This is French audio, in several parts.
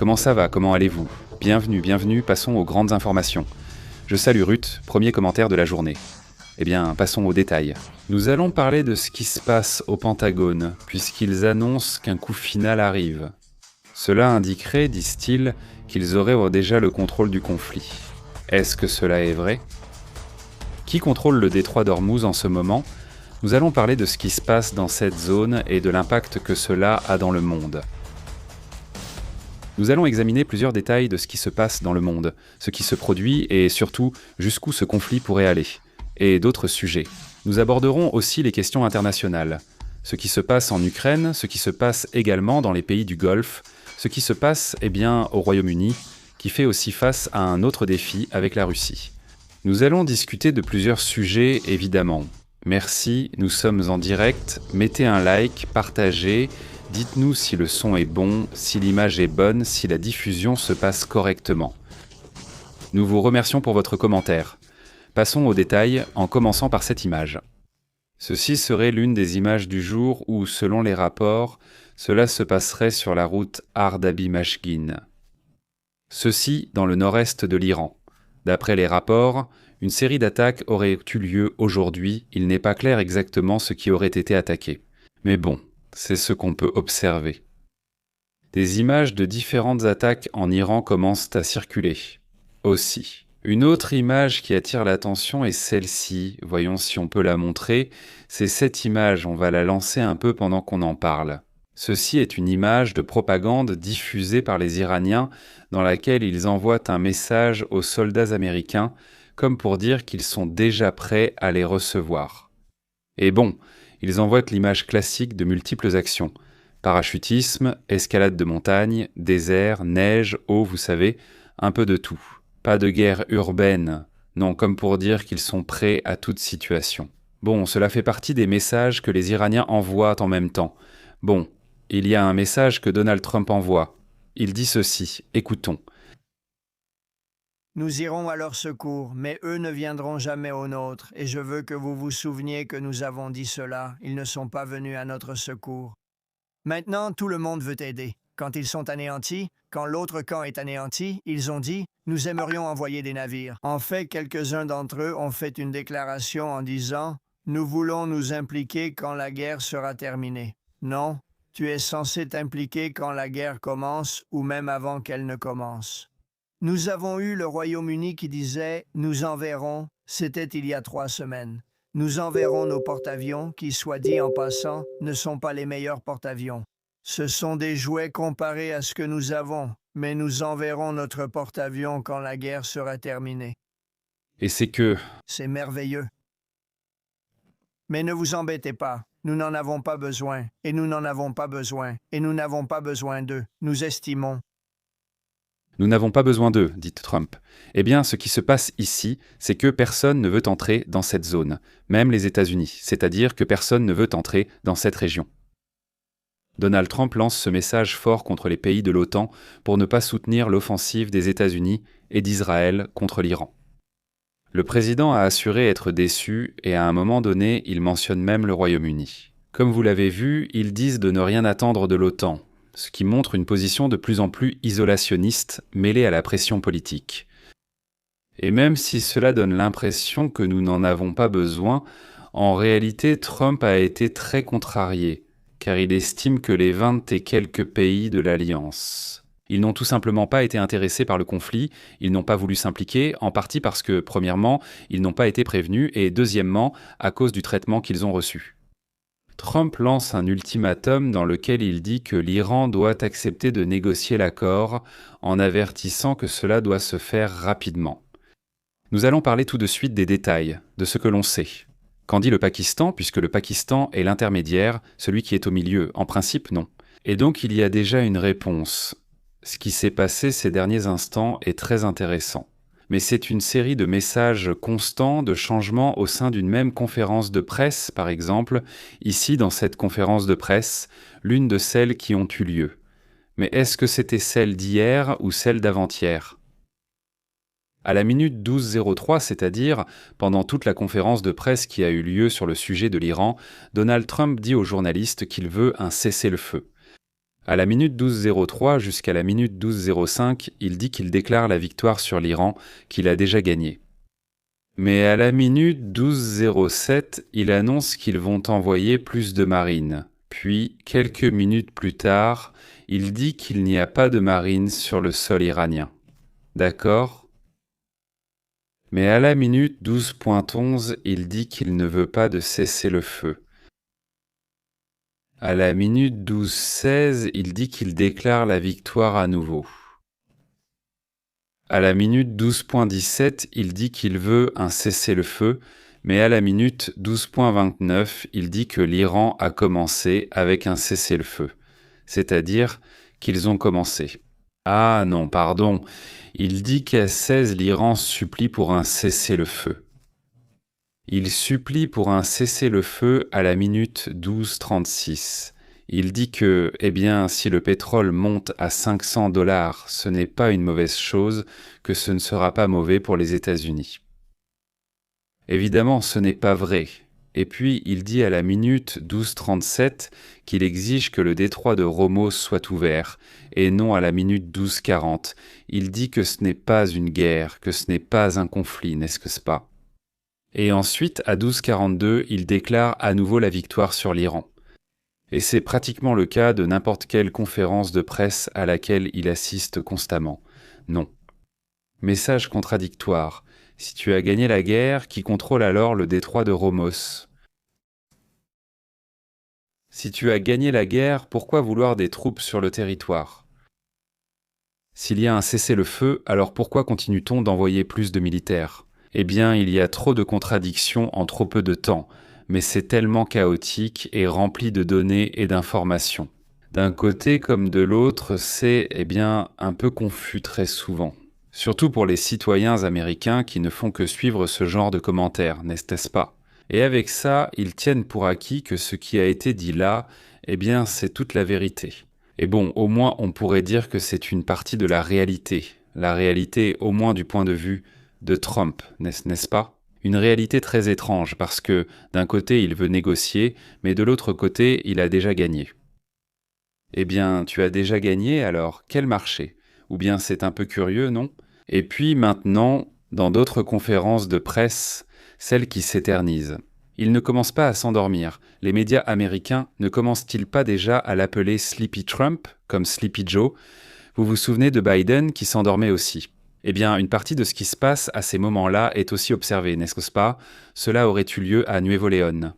comment ça va, comment allez-vous? Bienvenue, passons aux grandes informations. Je salue Ruth, premier commentaire de la journée. Eh bien, passons aux détails. Nous allons parler de ce qui se passe au Pentagone, puisqu'ils annoncent qu'un coup final arrive. Cela indiquerait, disent-ils, qu'ils auraient déjà le contrôle du conflit. Est-ce que cela est vrai? Qui contrôle le détroit d'Ormuz en ce moment? Nous allons parler de ce qui se passe dans cette zone et de l'impact que cela a dans le monde. Nous allons examiner plusieurs détails de ce qui se passe dans le monde, ce qui se produit et surtout jusqu'où ce conflit pourrait aller, et d'autres sujets. Nous aborderons aussi les questions internationales, ce qui se passe en Ukraine, ce qui se passe également dans les pays du Golfe, ce qui se passe au Royaume-Uni, qui fait aussi face à un autre défi avec la Russie. Nous allons discuter de plusieurs sujets évidemment. Merci, nous sommes en direct, mettez un like, partagez, dites-nous si le son est bon, si l'image est bonne, si la diffusion se passe correctement. Nous vous remercions pour votre commentaire. Passons aux détails en commençant par cette image. Ceci serait l'une des images du jour où, selon les rapports, cela se passerait sur la route Ardabi-Mashgin. Ceci dans le nord-est de l'Iran. D'après les rapports, une série d'attaques aurait eu lieu aujourd'hui, il n'est pas clair exactement ce qui aurait été attaqué. Mais bon, c'est ce qu'on peut observer. Des images de différentes attaques en Iran commencent à circuler. Aussi. Une autre image qui attire l'attention est celle-ci, voyons si on peut la montrer. C'est cette image, on va la lancer un peu pendant qu'on en parle. Ceci est une image de propagande diffusée par les Iraniens dans laquelle ils envoient un message aux soldats américains comme pour dire qu'ils sont déjà prêts à les recevoir. Et bon, ils envoient l'image classique de multiples actions. Parachutisme, escalade de montagne, désert, neige, eau, vous savez, un peu de tout. Pas de guerre urbaine, non, comme pour dire qu'ils sont prêts à toute situation. Bon, cela fait partie des messages que les Iraniens envoient en même temps. Bon, il y a un message que Donald Trump envoie. Il dit ceci, écoutons. Nous irons à leur secours, mais eux ne viendront jamais au nôtre, et je veux que vous vous souveniez que nous avons dit cela, ils ne sont pas venus à notre secours. Maintenant, tout le monde veut aider. Quand ils sont anéantis, quand l'autre camp est anéanti, ils ont dit « Nous aimerions envoyer des navires ». En fait, quelques-uns d'entre eux ont fait une déclaration en disant « Nous voulons nous impliquer quand la guerre sera terminée ». Non, tu es censé t'impliquer quand la guerre commence ou même avant qu'elle ne commence. Nous avons eu le Royaume-Uni qui disait « Nous enverrons », c'était il y a 3 semaines. Nous enverrons nos porte-avions qui, soit dit en passant, ne sont pas les meilleurs porte-avions. Ce sont des jouets comparés à ce que nous avons, mais nous enverrons notre porte-avions quand la guerre sera terminée. Et c'est que... C'est merveilleux. Mais ne vous embêtez pas, nous n'en avons pas besoin, et nous n'en avons pas besoin, et nous n'avons pas besoin d'eux, nous estimons. Nous n'avons pas besoin d'eux, dit Trump. Eh bien, ce qui se passe ici, c'est que personne ne veut entrer dans cette zone, même les États-Unis, c'est-à-dire que personne ne veut entrer dans cette région. Donald Trump lance ce message fort contre les pays de l'OTAN pour ne pas soutenir l'offensive des États-Unis et d'Israël contre l'Iran. Le président a assuré être déçu et à un moment donné, il mentionne même le Royaume-Uni. Comme vous l'avez vu, ils disent de ne rien attendre de l'OTAN, ce qui montre une position de plus en plus isolationniste mêlée à la pression politique. Et même si cela donne l'impression que nous n'en avons pas besoin, en réalité Trump a été très contrarié, car il estime que les 20 et quelques pays de l'Alliance. Ils n'ont tout simplement pas été intéressés par le conflit, ils n'ont pas voulu s'impliquer, en partie parce que, premièrement, ils n'ont pas été prévenus, et deuxièmement, à cause du traitement qu'ils ont reçu. Trump lance un ultimatum dans lequel il dit que l'Iran doit accepter de négocier l'accord en avertissant que cela doit se faire rapidement. Nous allons parler tout de suite des détails, de ce que l'on sait. Qu'en dit le Pakistan, puisque le Pakistan est l'intermédiaire, celui qui est au milieu? En principe, non. Et donc il y a déjà une réponse. Ce qui s'est passé ces derniers instants est très intéressant. Mais c'est une série de messages constants, de changements au sein d'une même conférence de presse, par exemple, ici dans cette conférence de presse, l'une de celles qui ont eu lieu. Mais est-ce que c'était celle d'hier ou celle d'avant-hier ? À la minute 12:03, c'est-à-dire pendant toute la conférence de presse qui a eu lieu sur le sujet de l'Iran, Donald Trump dit aux journalistes qu'il veut un cessez-le-feu. À la minute 12:03 jusqu'à la minute 12:05, il dit qu'il déclare la victoire sur l'Iran, qu'il a déjà gagné. Mais à la minute 12:07, il annonce qu'ils vont envoyer plus de marines. Puis, quelques minutes plus tard, il dit qu'il n'y a pas de marines sur le sol iranien. D'accord ? Mais à la minute 12:11, il dit qu'il ne veut pas de cessez-le-feu. À la minute 12:16, il dit qu'il déclare la victoire à nouveau. À la minute 12:17, il dit qu'il veut un cessez-le-feu, mais à la minute 12:29, il dit que l'Iran a commencé avec un cessez-le-feu, c'est-à-dire qu'ils ont commencé. Ah non, pardon, il dit qu'à 16, l'Iran supplie pour un cessez-le-feu. Il supplie pour un cessez-le-feu à la minute 12:36. Il dit que, si le pétrole monte à $500, ce n'est pas une mauvaise chose, que ce ne sera pas mauvais pour les États-Unis. Évidemment, ce n'est pas vrai. Et puis, il dit à la minute 12:37 qu'il exige que le détroit de Hormuz soit ouvert, et non à la minute 12:40. Il dit que ce n'est pas une guerre, que ce n'est pas un conflit, n'est-ce pas ? Et ensuite, à 12:42, il déclare à nouveau la victoire sur l'Iran. Et c'est pratiquement le cas de n'importe quelle conférence de presse à laquelle il assiste constamment. Non. Message contradictoire. Si tu as gagné la guerre, qui contrôle alors le détroit de Hormuz ? Si tu as gagné la guerre, pourquoi vouloir des troupes sur le territoire ? S'il y a un cessez-le-feu, alors pourquoi continue-t-on d'envoyer plus de militaires ? Il y a trop de contradictions en trop peu de temps, mais c'est tellement chaotique et rempli de données et d'informations. D'un côté comme de l'autre, c'est, un peu confus très souvent. Surtout pour les citoyens américains qui ne font que suivre ce genre de commentaires, n'est-ce pas ? Et avec ça, ils tiennent pour acquis que ce qui a été dit là, c'est toute la vérité. Et bon, au moins on pourrait dire que c'est une partie de la réalité au moins du point de vue de Trump, n'est-ce pas ? Une réalité très étrange parce que d'un côté il veut négocier, mais de l'autre côté il a déjà gagné. Tu as déjà gagné alors, quel marché ? Ou bien c'est un peu curieux, non ? Et puis maintenant, dans d'autres conférences de presse, celles qui s'éternisent. Il ne commence pas à s'endormir. Les médias américains ne commencent-ils pas déjà à l'appeler Sleepy Trump, comme Sleepy Joe ? Vous vous souvenez de Biden qui s'endormait aussi ? Une partie de ce qui se passe à ces moments-là est aussi observée, n'est-ce pas ? Cela aurait eu lieu à Nuevo León.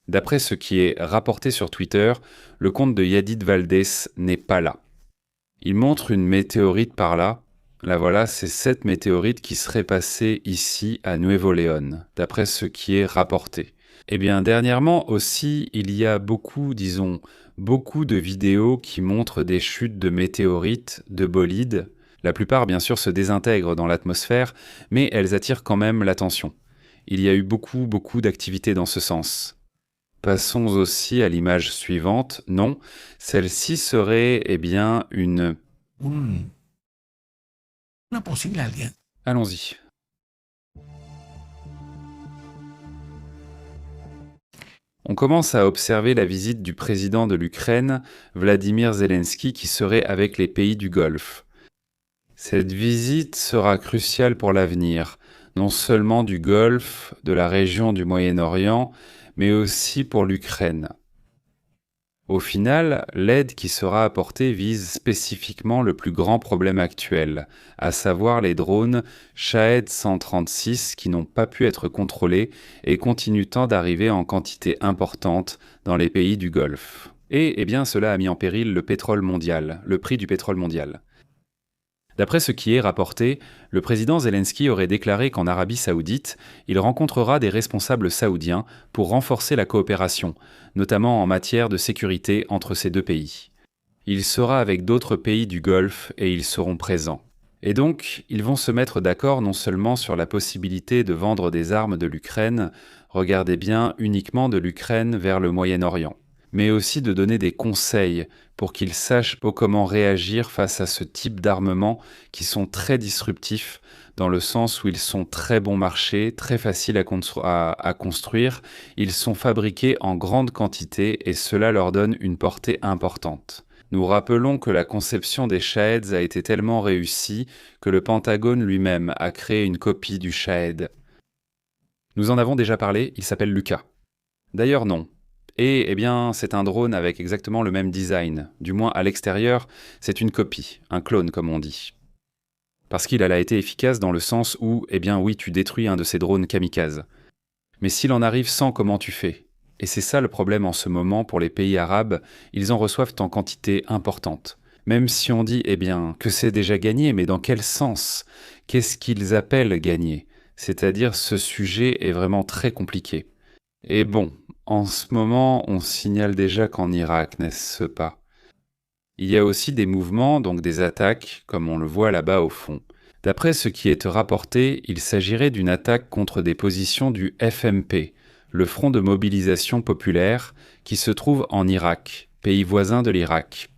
D'après ce qui est rapporté sur Twitter, le compte de Yadid Valdez n'est pas là. Il montre une météorite par là. Là voilà, c'est cette météorite qui serait passée ici à Nuevo León, d'après ce qui est rapporté. Dernièrement aussi, il y a beaucoup de vidéos qui montrent des chutes de météorites, de bolides. La plupart, bien sûr, se désintègrent dans l'atmosphère, mais elles attirent quand même l'attention. Il y a eu beaucoup d'activités dans ce sens. Passons aussi à l'image suivante. Non, celle-ci serait, une... Allons-y. On commence à observer la visite du président de l'Ukraine, Vladimir Zelensky, qui serait avec les pays du Golfe. Cette visite sera cruciale pour l'avenir, non seulement du Golfe, de la région du Moyen-Orient, mais aussi pour l'Ukraine. Au final, l'aide qui sera apportée vise spécifiquement le plus grand problème actuel, à savoir les drones Shahed 136 qui n'ont pas pu être contrôlés et continuent tant d'arriver en quantité importante dans les pays du Golfe. Et cela a mis en péril le pétrole mondial, le prix du pétrole mondial. D'après ce qui est rapporté, le président Zelensky aurait déclaré qu'en Arabie Saoudite, il rencontrera des responsables saoudiens pour renforcer la coopération, notamment en matière de sécurité entre ces deux pays. Il sera avec d'autres pays du Golfe et ils seront présents. Et donc, ils vont se mettre d'accord non seulement sur la possibilité de vendre des armes de l'Ukraine, regardez bien uniquement de l'Ukraine vers le Moyen-Orient, mais aussi de donner des conseils pour qu'ils sachent comment réagir face à ce type d'armements qui sont très disruptifs, dans le sens où ils sont très bon marché, très faciles à construire, ils sont fabriqués en grande quantité et cela leur donne une portée importante. Nous rappelons que la conception des Shahed a été tellement réussie que le Pentagone lui-même a créé une copie du Shahed. Nous en avons déjà parlé, il s'appelle Lucas. D'ailleurs non. Et eh bien, c'est un drone avec exactement le même design. Du moins à l'extérieur, c'est une copie, un clone comme on dit. Parce qu'il a été efficace dans le sens où, eh bien oui, tu détruis un de ces drones kamikazes. Mais s'il en arrive sans, comment tu fais ? Et c'est ça le problème en ce moment pour les pays arabes, ils en reçoivent en quantité importante. Même si on dit, eh bien, que c'est déjà gagné, mais dans quel sens ? Qu'est-ce qu'ils appellent gagner ? C'est-à-dire, ce sujet est vraiment très compliqué. Et bon, en ce moment, on signale déjà qu'en Irak, n'est-ce pas ? Il y a aussi des mouvements, donc des attaques, comme on le voit là-bas au fond. D'après ce qui est rapporté, il s'agirait d'une attaque contre des positions du FMP, le Front de mobilisation populaire, qui se trouve en Irak, pays voisin de l'Irak.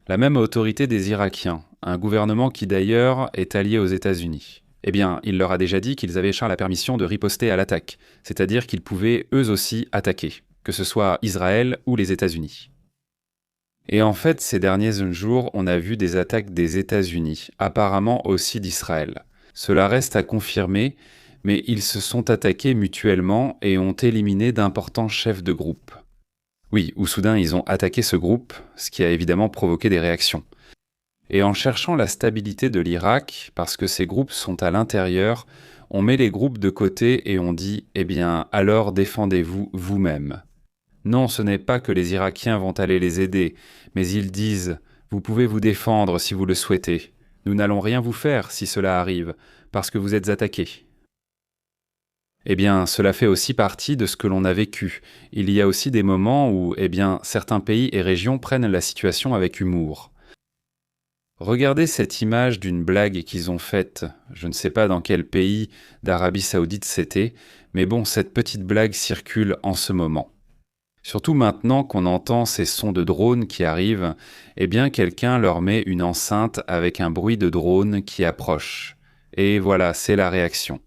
La même autorité des Irakiens, un gouvernement qui d'ailleurs est allié aux États-Unis. Eh bien, il leur a déjà dit qu'ils avaient la permission de riposter à l'attaque, c'est-à-dire qu'ils pouvaient eux aussi attaquer, que ce soit Israël ou les États-Unis. Et en fait, ces derniers jours, on a vu des attaques des États-Unis, apparemment aussi d'Israël. Cela reste à confirmer, mais ils se sont attaqués mutuellement et ont éliminé d'importants chefs de groupe. Oui, ou soudain ils ont attaqué ce groupe, ce qui a évidemment provoqué des réactions. Et en cherchant la stabilité de l'Irak, parce que ces groupes sont à l'intérieur, on met les groupes de côté et on dit « Eh bien, alors défendez-vous vous-même ». Non, ce n'est pas que les Irakiens vont aller les aider, mais ils disent « Vous pouvez vous défendre si vous le souhaitez. Nous n'allons rien vous faire si cela arrive, parce que vous êtes attaqués. » Eh bien, cela fait aussi partie de ce que l'on a vécu. Il y a aussi des moments où, eh bien, certains pays et régions prennent la situation avec humour. Regardez cette image d'une blague qu'ils ont faite. Je ne sais pas dans quel pays d'Arabie Saoudite c'était, mais bon, cette petite blague circule en ce moment. Surtout maintenant qu'on entend ces sons de drones qui arrivent, eh bien, quelqu'un leur met une enceinte avec un bruit de drone qui approche. Et voilà, c'est la réaction.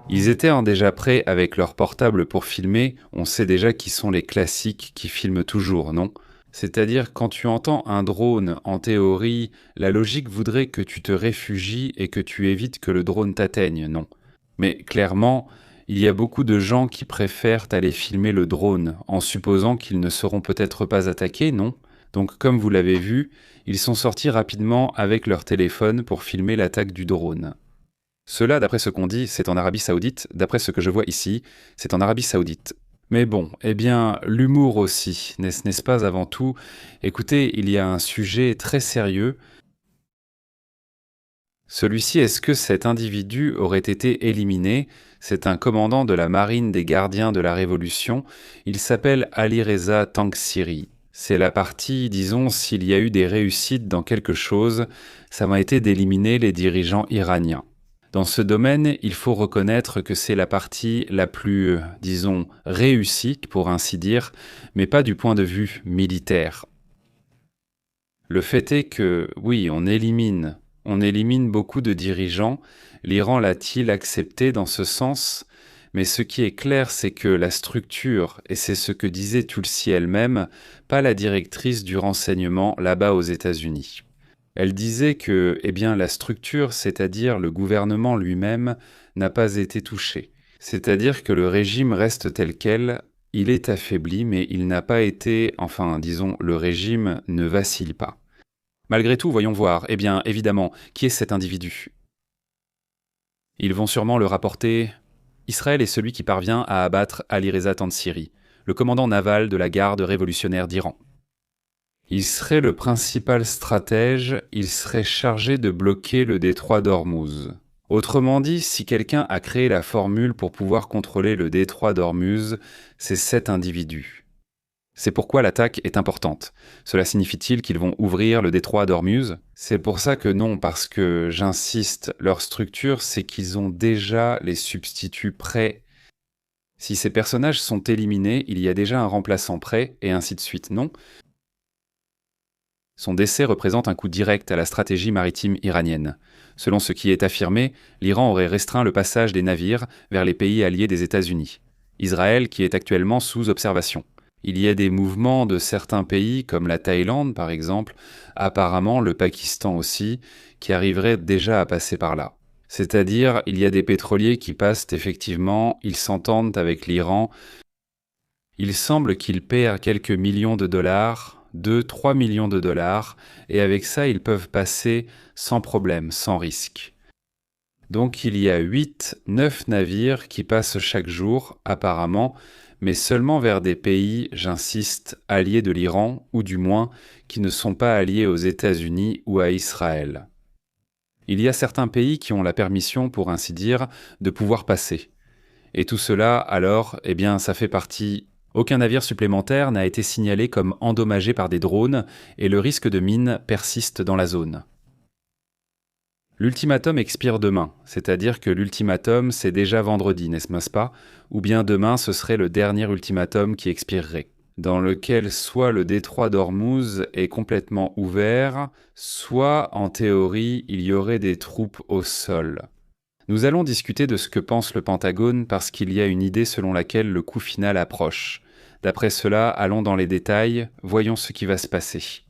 Ils étaient déjà prêts avec leur portable pour filmer, on sait déjà qui sont les classiques qui filment toujours, non ? C'est-à-dire quand tu entends un drone, en théorie, la logique voudrait que tu te réfugies et que tu évites que le drone t'atteigne, non ? Mais clairement, il y a beaucoup de gens qui préfèrent aller filmer le drone, en supposant qu'ils ne seront peut-être pas attaqués, non ? Donc comme vous l'avez vu, ils sont sortis rapidement avec leur téléphone pour filmer l'attaque du drone. Cela, d'après ce qu'on dit, c'est en Arabie Saoudite. D'après ce que je vois ici, c'est en Arabie Saoudite. Mais bon, eh bien, l'humour aussi, n'est-ce pas avant tout ? Écoutez, il y a un sujet très sérieux. Celui-ci, est-ce que cet individu aurait été éliminé ? C'est un commandant de la marine des gardiens de la Révolution. Il s'appelle Ali Reza Tangsiri. C'est la partie, disons, s'il y a eu des réussites dans quelque chose, ça m'a été d'éliminer les dirigeants iraniens. Dans ce domaine, il faut reconnaître que c'est la partie la plus, disons, réussie, pour ainsi dire, mais pas du point de vue militaire. Le fait est que, oui, on élimine beaucoup de dirigeants. L'Iran l'a-t-il accepté dans ce sens ? Mais ce qui est clair, c'est que la structure, et c'est ce que disait Tulsi elle-même, pas la directrice du renseignement là-bas aux États-Unis. Elle disait que, eh bien, la structure, c'est-à-dire le gouvernement lui-même, n'a pas été touchée. C'est-à-dire que le régime reste tel quel, il est affaibli, mais il n'a pas été, enfin, disons, le régime ne vacille pas. Malgré tout, voyons voir, eh bien, évidemment, qui est cet individu ? Ils vont sûrement le rapporter. Israël est celui qui parvient à abattre Ali Reza Tansiri, le commandant naval de la garde révolutionnaire d'Iran. Il serait le principal stratège, il serait chargé de bloquer le détroit d'Ormuz. Autrement dit, si quelqu'un a créé la formule pour pouvoir contrôler le détroit d'Ormuz, c'est cet individu. C'est pourquoi l'attaque est importante. Cela signifie-t-il qu'ils vont ouvrir le détroit d'Ormuz ? C'est pour ça que non, parce que, j'insiste, leur structure, c'est qu'ils ont déjà les substituts prêts. Si ces personnages sont éliminés, il y a déjà un remplaçant prêt, et ainsi de suite, non? Son décès représente un coup direct à la stratégie maritime iranienne. Selon ce qui est affirmé, l'Iran aurait restreint le passage des navires vers les pays alliés des États-Unis. Israël qui est actuellement sous observation. Il y a des mouvements de certains pays, comme la Thaïlande par exemple, apparemment le Pakistan aussi, qui arriveraient déjà à passer par là. C'est-à-dire, il y a des pétroliers qui passent effectivement, ils s'entendent avec l'Iran. Il semble qu'ils perdent quelques millions de dollars, 2-3 millions de dollars, et avec ça, ils peuvent passer sans problème, sans risque. Donc il y a 8-9 navires qui passent chaque jour, apparemment, mais seulement vers des pays, j'insiste, alliés de l'Iran, ou du moins qui ne sont pas alliés aux États-Unis ou à Israël. Il y a certains pays qui ont la permission, pour ainsi dire, de pouvoir passer. Et tout cela, alors, eh bien, ça fait partie. Aucun navire supplémentaire n'a été signalé comme endommagé par des drones et le risque de mine persiste dans la zone. L'ultimatum expire demain, c'est-à-dire que l'ultimatum c'est déjà vendredi, n'est-ce pas? Ou bien demain ce serait le dernier ultimatum qui expirerait, dans lequel soit le détroit d'Ormuz est complètement ouvert, soit en théorie il y aurait des troupes au sol. Nous allons discuter de ce que pense le Pentagone parce qu'il y a une idée selon laquelle le coup final approche. D'après cela, allons dans les détails, voyons ce qui va se passer.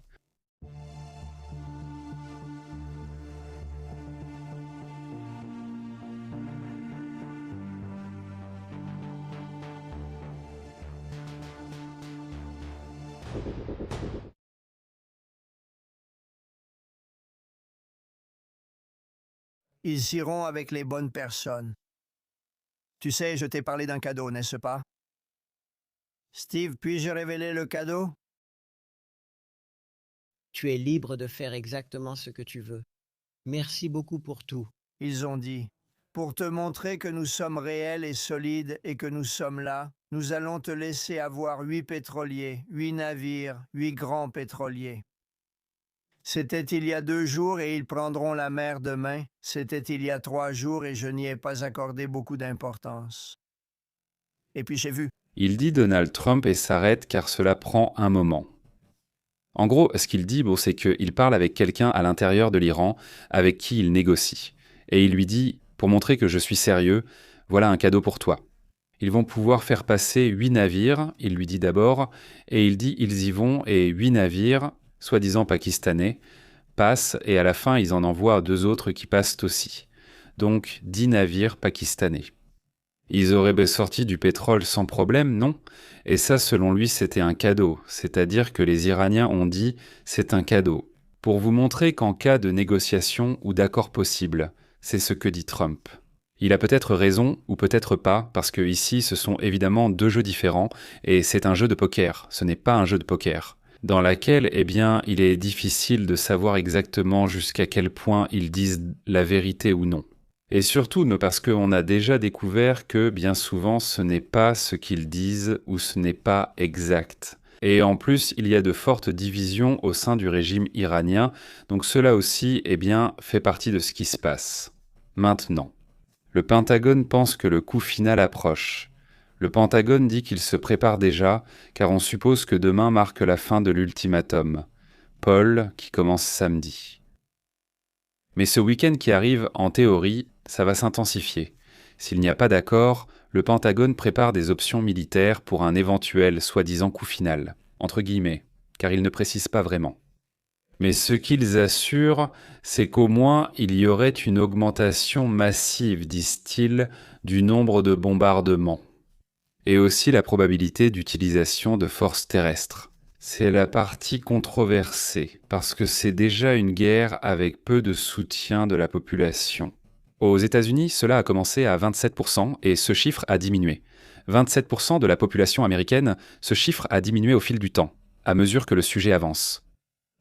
Ils iront avec les bonnes personnes. Tu sais, je t'ai parlé d'un cadeau, n'est-ce pas? Steve, puis-je révéler le cadeau? Tu es libre de faire exactement ce que tu veux. Merci beaucoup pour tout. Ils ont dit. Pour te montrer que nous sommes réels et solides et que nous sommes là, nous allons te laisser avoir 8 pétroliers, 8 navires, 8 grands pétroliers. C'était il y a 2 jours et ils prendront la mer demain. C'était il y a 3 jours et je n'y ai pas accordé beaucoup d'importance. Et puis j'ai vu. Il dit Donald Trump et s'arrête car cela prend un moment. En gros, ce qu'il dit, c'est qu'il parle avec quelqu'un à l'intérieur de l'Iran avec qui il négocie. Et il lui dit, pour montrer que je suis sérieux, voilà un cadeau pour toi. Ils vont pouvoir faire passer 8 navires, il lui dit d'abord, et il dit ils y vont et 8 navires, soi-disant pakistanais, passent et à la fin ils en envoient 2 autres qui passent aussi. Donc 10 navires pakistanais. Ils auraient sorti du pétrole sans problème, non? Et ça, selon lui, c'était un cadeau. C'est-à-dire que les Iraniens ont dit « c'est un cadeau ». Pour vous montrer qu'en cas de négociation ou d'accord possible, c'est ce que dit Trump. Il a peut-être raison ou peut-être pas, parce que ici, ce sont évidemment 2 jeux différents, et c'est un jeu de poker, ce n'est pas un jeu de poker, dans laquelle, eh bien, il est difficile de savoir exactement jusqu'à quel point ils disent la vérité ou non. Et surtout parce qu'on a déjà découvert que bien souvent ce n'est pas ce qu'ils disent ou ce n'est pas exact. Et en plus, il y a de fortes divisions au sein du régime iranien, donc cela aussi, eh bien, fait partie de ce qui se passe. Maintenant, le Pentagone pense que le coup final approche. Le Pentagone dit qu'il se prépare déjà, car on suppose que demain marque la fin de l'ultimatum. Paul, qui commence samedi. Mais ce week-end qui arrive, en théorie, ça va s'intensifier. S'il n'y a pas d'accord, le Pentagone prépare des options militaires pour un éventuel soi-disant coup final, entre guillemets, car il ne précise pas vraiment. Mais ce qu'ils assurent, c'est qu'au moins il y aurait une augmentation massive, disent-ils, du nombre de bombardements. Et aussi la probabilité d'utilisation de forces terrestres. C'est la partie controversée, parce que c'est déjà une guerre avec peu de soutien de la population. Aux États-Unis, cela a commencé à 27% et ce chiffre a diminué. 27% de la population américaine, ce chiffre a diminué au fil du temps, à mesure que le sujet avance.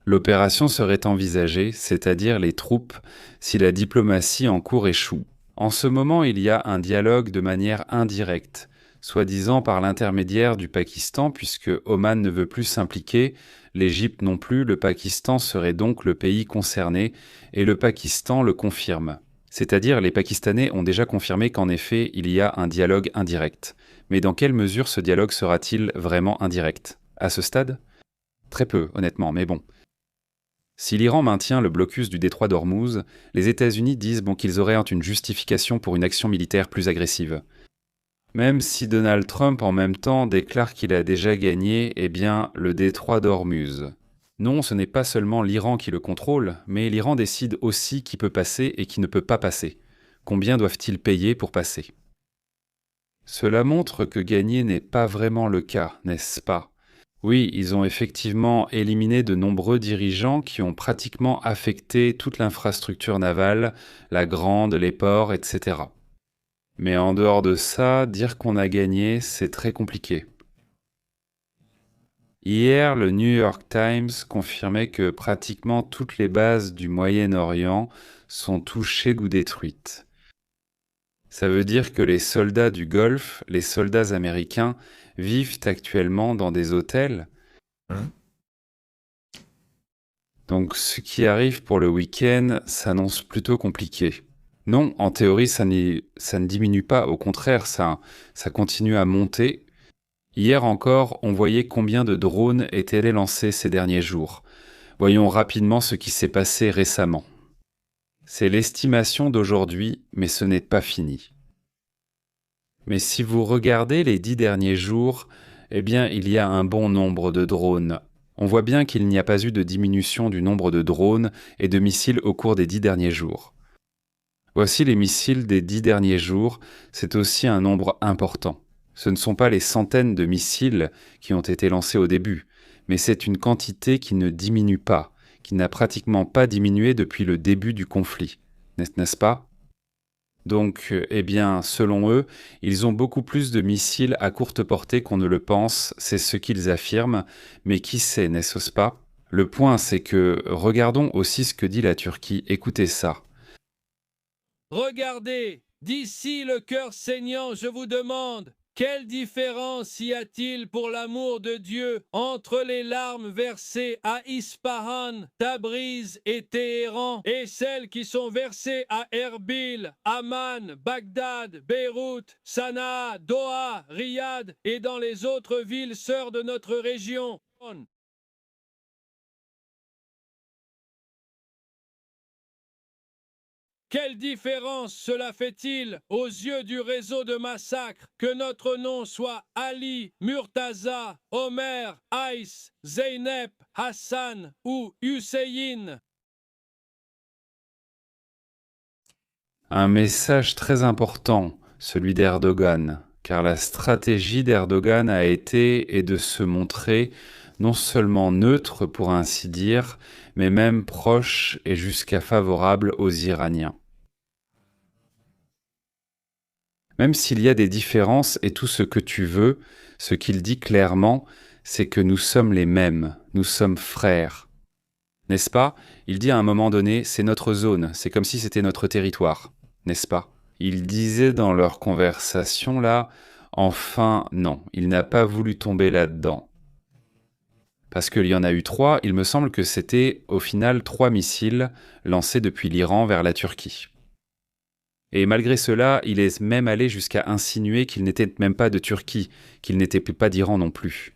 L'opération serait envisagée, c'est-à-dire les troupes, si la diplomatie en cours échoue. En ce moment, il y a un dialogue de manière indirecte, soi-disant par l'intermédiaire du Pakistan, puisque Oman ne veut plus s'impliquer, l'Égypte non plus, le Pakistan serait donc le pays concerné, et le Pakistan le confirme. C'est-à-dire, les Pakistanais ont déjà confirmé qu'en effet, il y a un dialogue indirect. Mais dans quelle mesure ce dialogue sera-t-il vraiment indirect? À ce stade? Très peu, honnêtement, mais bon. Si l'Iran maintient le blocus du détroit d'Ormuz, les États-Unis disent qu'ils auraient une justification pour une action militaire plus agressive. Même si Donald Trump en même temps déclare qu'il a déjà gagné, le détroit d'Ormuz. Non, ce n'est pas seulement l'Iran qui le contrôle, mais l'Iran décide aussi qui peut passer et qui ne peut pas passer. Combien doivent-ils payer pour passer? Cela montre que gagner n'est pas vraiment le cas, n'est-ce pas? Oui, ils ont effectivement éliminé de nombreux dirigeants qui ont pratiquement affecté toute l'infrastructure navale, la grande, les ports, etc. Mais en dehors de ça, dire qu'on a gagné, c'est très compliqué. Hier, le New York Times confirmait que pratiquement toutes les bases du Moyen-Orient sont touchées ou détruites. Ça veut dire que les soldats du Golfe, les soldats américains, vivent actuellement dans des hôtels. Donc ce qui arrive pour le week-end s'annonce plutôt compliqué. Non, en théorie, ça ne diminue pas, au contraire, ça continue à monter. Hier encore, on voyait combien de drones étaient lancés ces derniers jours. Voyons rapidement ce qui s'est passé récemment. C'est l'estimation d'aujourd'hui, mais ce n'est pas fini. Mais si vous regardez les 10 derniers jours, il y a un bon nombre de drones. On voit bien qu'il n'y a pas eu de diminution du nombre de drones et de missiles au cours des 10 derniers jours. Voici les missiles des 10 derniers jours, c'est aussi un nombre important. Ce ne sont pas les centaines de missiles qui ont été lancés au début, mais c'est une quantité qui ne diminue pas, qui n'a pratiquement pas diminué depuis le début du conflit, n'est-ce pas? Donc, selon eux, ils ont beaucoup plus de missiles à courte portée qu'on ne le pense, c'est ce qu'ils affirment, mais qui sait, n'est-ce pas? Le point, c'est que, regardons aussi ce que dit la Turquie, écoutez ça. Regardez, d'ici le cœur saignant, je vous demande, quelle différence y a-t-il pour l'amour de Dieu entre les larmes versées à Ispahan, Tabriz et Téhéran et celles qui sont versées à Erbil, Amman, Bagdad, Beyrouth, Sanaa, Doha, Riyad et dans les autres villes sœurs de notre région? Quelle différence cela fait-il aux yeux du réseau de massacres que notre nom soit Ali, Murtaza, Omer, Aïs, Zeynep, Hassan ou Hussein? Un message très important, celui d'Erdogan, car la stratégie d'Erdogan a été et de se montrer non seulement neutre pour ainsi dire, mais même proche et jusqu'à favorable aux Iraniens. Même s'il y a des différences et tout ce que tu veux, ce qu'il dit clairement, c'est que nous sommes les mêmes, nous sommes frères. N'est-ce pas? Il dit à un moment donné, c'est notre zone, c'est comme si c'était notre territoire, n'est-ce pas? Il disait dans leur conversation là, enfin non, il n'a pas voulu tomber là-dedans. Parce qu'il y en a eu 3, il me semble que c'était au final 3 missiles lancés depuis l'Iran vers la Turquie. Et malgré cela, il est même allé jusqu'à insinuer qu'il n'était même pas de Turquie, qu'il n'était pas d'Iran non plus.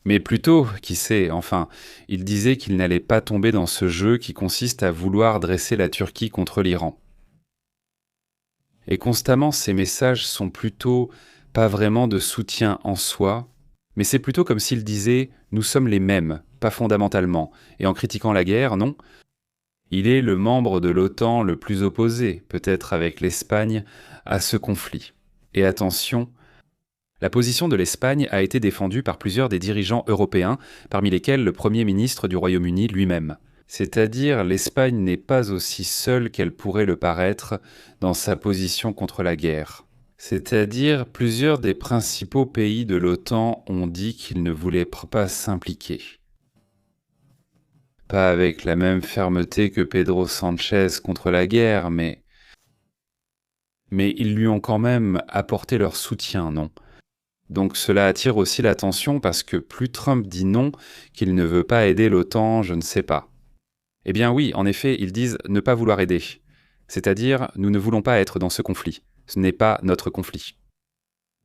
Mais plutôt, qui sait, enfin, il disait qu'il n'allait pas tomber dans ce jeu qui consiste à vouloir dresser la Turquie contre l'Iran. Et constamment, ces messages sont plutôt pas vraiment de soutien en soi, mais c'est plutôt comme s'il disait « nous sommes les mêmes, pas fondamentalement », et en critiquant la guerre, non. Il est le membre de l'OTAN le plus opposé, peut-être avec l'Espagne, à ce conflit. Et attention, la position de l'Espagne a été défendue par plusieurs des dirigeants européens, parmi lesquels le Premier ministre du Royaume-Uni lui-même. C'est-à-dire, l'Espagne n'est pas aussi seule qu'elle pourrait le paraître dans sa position contre la guerre. C'est-à-dire, plusieurs des principaux pays de l'OTAN ont dit qu'ils ne voulaient pas s'impliquer. Pas avec la même fermeté que Pedro Sánchez contre la guerre, mais ils lui ont quand même apporté leur soutien, non? Donc cela attire aussi l'attention parce que plus Trump dit non, qu'il ne veut pas aider l'OTAN, je ne sais pas. Eh bien oui, en effet, ils disent ne pas vouloir aider. C'est-à-dire, nous ne voulons pas être dans ce conflit. Ce n'est pas notre conflit.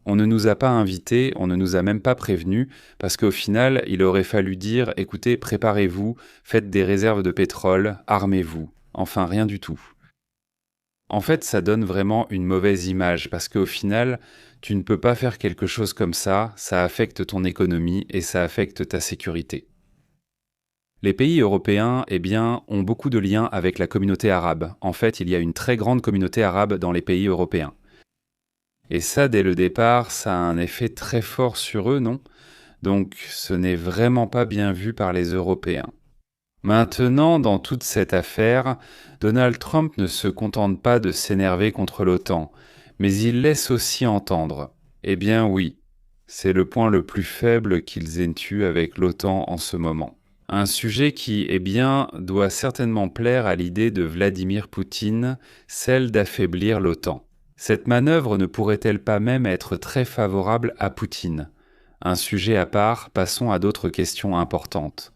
On ne nous a pas invités, on ne nous a même pas prévenus, parce qu'au final, il aurait fallu dire « Écoutez, préparez-vous, faites des réserves de pétrole, armez-vous ». Enfin, rien du tout. En fait, ça donne vraiment une mauvaise image, parce qu'au final, tu ne peux pas faire quelque chose comme ça affecte ton économie et ça affecte ta sécurité. Les pays européens, ont beaucoup de liens avec la communauté arabe. En fait, il y a une très grande communauté arabe dans les pays européens. Et ça, dès le départ, ça a un effet très fort sur eux, non? Donc, ce n'est vraiment pas bien vu par les Européens. Maintenant, dans toute cette affaire, Donald Trump ne se contente pas de s'énerver contre l'OTAN, mais il laisse aussi entendre. Eh bien oui, c'est le point le plus faible qu'ils aient eu avec l'OTAN en ce moment. Un sujet qui, doit certainement plaire à l'idée de Vladimir Poutine, celle d'affaiblir l'OTAN. Cette manœuvre ne pourrait-elle pas même être très favorable à Poutine? Un sujet à part, passons à d'autres questions importantes.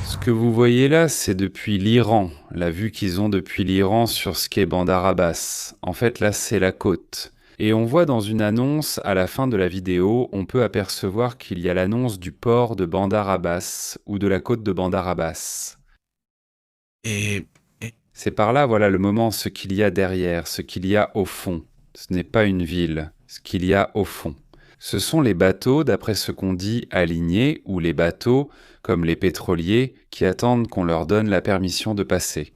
Ce que vous voyez là, c'est depuis l'Iran, la vue qu'ils ont depuis l'Iran sur ce qu'est Bandar Abbas. En fait, là, c'est la côte. Et on voit dans une annonce, à la fin de la vidéo, on peut apercevoir qu'il y a l'annonce du port de Bandar Abbas, ou de la côte de Bandar Abbas. C'est par là, voilà le moment, ce qu'il y a derrière, ce qu'il y a au fond. Ce n'est pas une ville, ce qu'il y a au fond. Ce sont les bateaux, d'après ce qu'on dit, alignés, ou les bateaux, comme les pétroliers, qui attendent qu'on leur donne la permission de passer.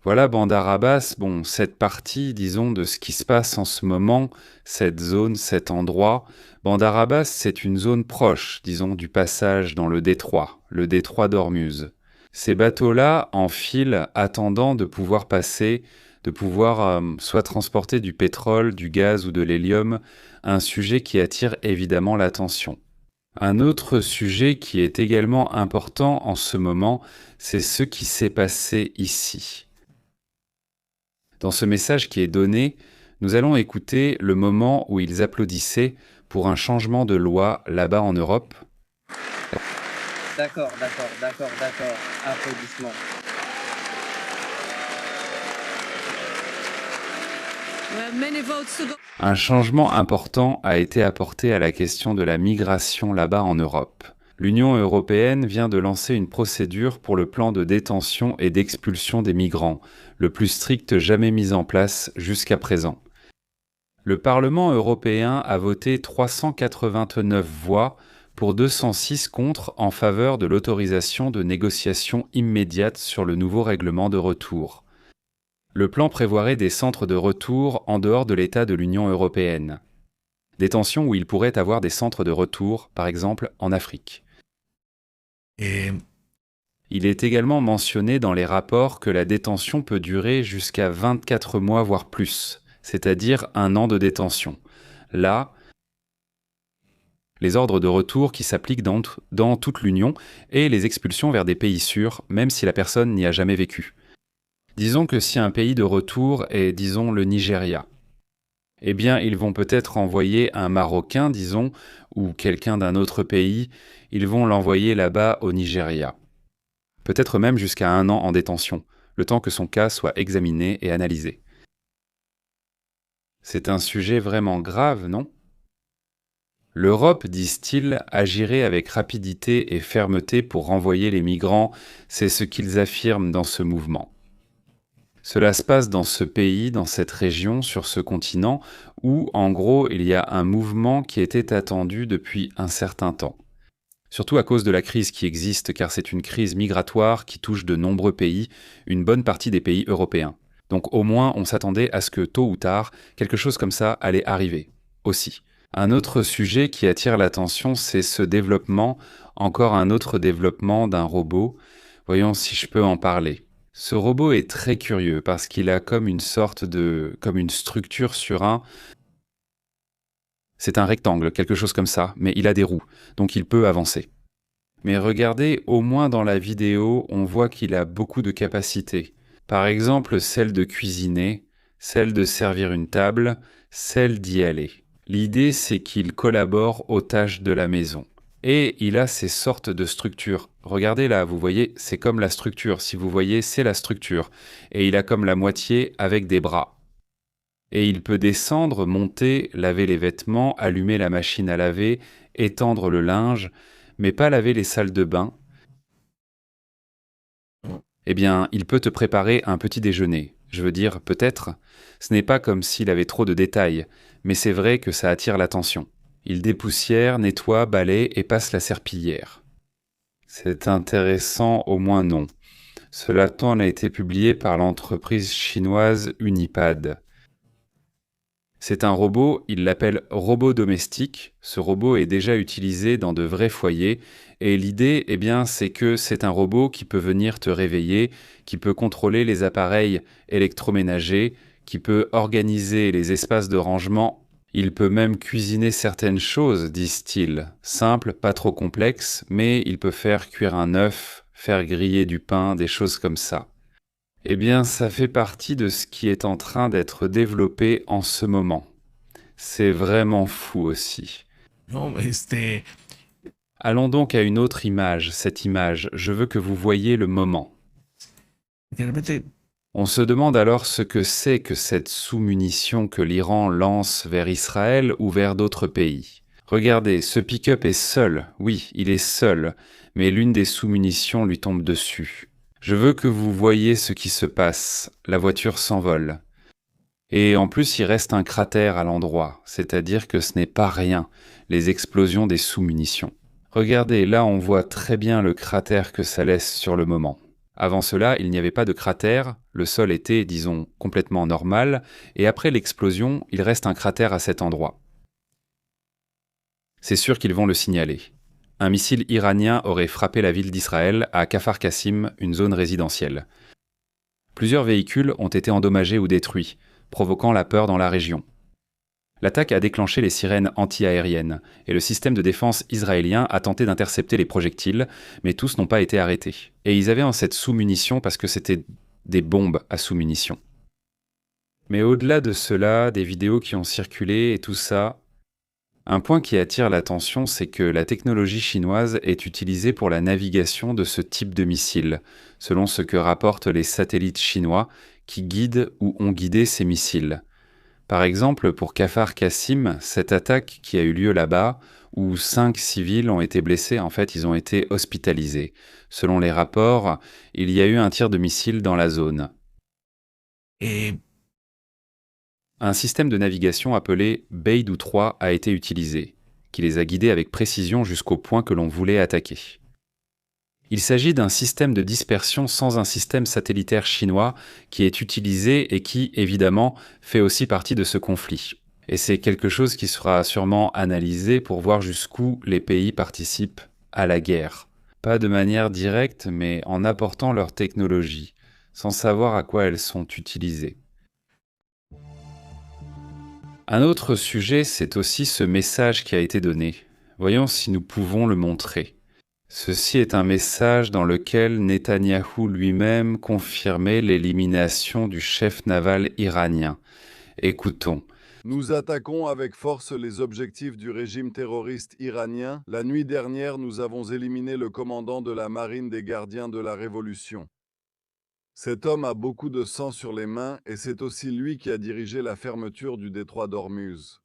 Voilà Bandar Abbas, cette partie, disons, de ce qui se passe en ce moment, cette zone, cet endroit. Bandar Abbas, c'est une zone proche, disons, du passage dans le détroit d'Ormuz. Ces bateaux-là enfilent, attendant de pouvoir passer, de pouvoir soit transporter du pétrole, du gaz ou de l'hélium, un sujet qui attire évidemment l'attention. Un autre sujet qui est également important en ce moment, c'est ce qui s'est passé ici. Dans ce message qui est donné, nous allons écouter le moment où ils applaudissaient pour un changement de loi là-bas en Europe. D'accord. Applaudissements. Un changement important a été apporté à la question de la migration là-bas en Europe. L'Union européenne vient de lancer une procédure pour le plan de détention et d'expulsion des migrants, le plus strict jamais mis en place jusqu'à présent. Le Parlement européen a voté 389 voix pour 206 contre en faveur de l'autorisation de négociation immédiate sur le nouveau règlement de retour. Le plan prévoirait des centres de retour en dehors de l'État de l'Union européenne. Détention où il pourrait avoir des centres de retour, par exemple en Afrique. Il est également mentionné dans les rapports que la détention peut durer jusqu'à 24 mois voire plus, c'est-à-dire 1 an de détention. Là, les ordres de retour qui s'appliquent dans toute l'Union et les expulsions vers des pays sûrs, même si la personne n'y a jamais vécu. Disons que si un pays de retour est, disons, le Nigeria, ils vont peut-être envoyer un Marocain, disons, ou quelqu'un d'un autre pays, ils vont l'envoyer là-bas au Nigeria. Peut-être même jusqu'à 1 an en détention, le temps que son cas soit examiné et analysé. C'est un sujet vraiment grave, non ? L'Europe, disent-ils, agirait avec rapidité et fermeté pour renvoyer les migrants, c'est ce qu'ils affirment dans ce mouvement. Cela se passe dans ce pays, dans cette région, sur ce continent, où, en gros, il y a un mouvement qui était attendu depuis un certain temps. Surtout à cause de la crise qui existe, car c'est une crise migratoire qui touche de nombreux pays, une bonne partie des pays européens. Donc au moins, on s'attendait à ce que, tôt ou tard, quelque chose comme ça allait arriver, aussi. Un autre sujet qui attire l'attention, c'est ce développement, encore un autre développement d'un robot. Voyons si je peux en parler. Ce robot est très curieux parce qu'il a comme une structure sur un... C'est un rectangle, quelque chose comme ça, mais il a des roues, donc il peut avancer. Mais regardez, au moins dans la vidéo, on voit qu'il a beaucoup de capacités. Par exemple, celle de cuisiner, celle de servir une table, celle d'y aller. L'idée, c'est qu'il collabore aux tâches de la maison. Et il a ces sortes de structures. Regardez là, vous voyez, c'est comme la structure. Si vous voyez, c'est la structure. Et il a comme la moitié avec des bras. Et il peut descendre, monter, laver les vêtements, allumer la machine à laver, étendre le linge, mais pas laver les salles de bain. Eh bien, il peut te préparer un petit déjeuner. Je veux dire, peut-être. Ce n'est pas comme s'il avait trop de détails, mais c'est vrai que ça attire l'attention. Il dépoussière, nettoie, balaye et passe la serpillière. C'est intéressant, au moins non. Ce laptop a été publié par l'entreprise chinoise Unipad. C'est un robot, il l'appelle robot domestique. Ce robot est déjà utilisé dans de vrais foyers et l'idée, eh bien, c'est que c'est un robot qui peut venir te réveiller, qui peut contrôler les appareils électroménagers, qui peut organiser les espaces de rangement. Il peut même cuisiner certaines choses, disent-ils. Simple, pas trop complexe, mais il peut faire cuire un œuf, faire griller du pain, des choses comme ça. Eh bien, ça fait partie de ce qui est en train d'être développé en ce moment. C'est vraiment fou aussi. No, Allons donc à une autre image. Cette image, je veux que vous voyiez le moment. realmente, On se demande alors ce que c'est que cette sous-munition que l'Iran lance vers Israël ou vers d'autres pays. Regardez, ce pick-up est seul. Oui, il est seul, mais l'une des sous-munitions lui tombe dessus. Je veux que vous voyiez ce qui se passe. La voiture s'envole. Et en plus, il reste un cratère à l'endroit, c'est-à-dire que ce n'est pas rien, les explosions des sous-munitions. Regardez, là on voit très bien le cratère que ça laisse sur le moment. Avant cela, il n'y avait pas de cratère, le sol était, disons, complètement normal, et après l'explosion, il reste un cratère à cet endroit. C'est sûr qu'ils vont le signaler. Un missile iranien aurait frappé la ville d'Israël à Kfar Kassim, une zone résidentielle. Plusieurs véhicules ont été endommagés ou détruits, provoquant la peur dans la région. L'attaque a déclenché les sirènes anti-aériennes, et le système de défense israélien a tenté d'intercepter les projectiles, mais tous n'ont pas été arrêtés. Et ils avaient en cette sous-munition parce que c'était des bombes à sous-munition. Mais au-delà de cela, des vidéos qui ont circulé et tout ça, un point qui attire l'attention, c'est que la technologie chinoise est utilisée pour la navigation de ce type de missiles, selon ce que rapportent les satellites chinois qui guident ou ont guidé ces missiles. Par exemple, pour Kfar Kassim, cette attaque qui a eu lieu là-bas, où 5 civils ont été blessés, en fait, ils ont été hospitalisés. Selon les rapports, il y a eu un tir de missile dans la zone. Un système de navigation appelé Beidou 3 a été utilisé, qui les a guidés avec précision jusqu'au point que l'on voulait attaquer. Il s'agit d'un système de dispersion sans un système satellitaire chinois qui est utilisé et qui, évidemment, fait aussi partie de ce conflit. Et c'est quelque chose qui sera sûrement analysé pour voir jusqu'où les pays participent à la guerre. Pas de manière directe, mais en apportant leur technologie, sans savoir à quoi elles sont utilisées. Un autre sujet, c'est aussi ce message qui a été donné. Voyons si nous pouvons le montrer. Ceci est un message dans lequel Netanyahou lui-même confirmait l'élimination du chef naval iranien. Écoutons. Nous attaquons avec force les objectifs du régime terroriste iranien. La nuit dernière, nous avons éliminé le commandant de la marine des gardiens de la Révolution. Cet homme a beaucoup de sang sur les mains et c'est aussi lui qui a dirigé la fermeture du détroit d'Ormuz.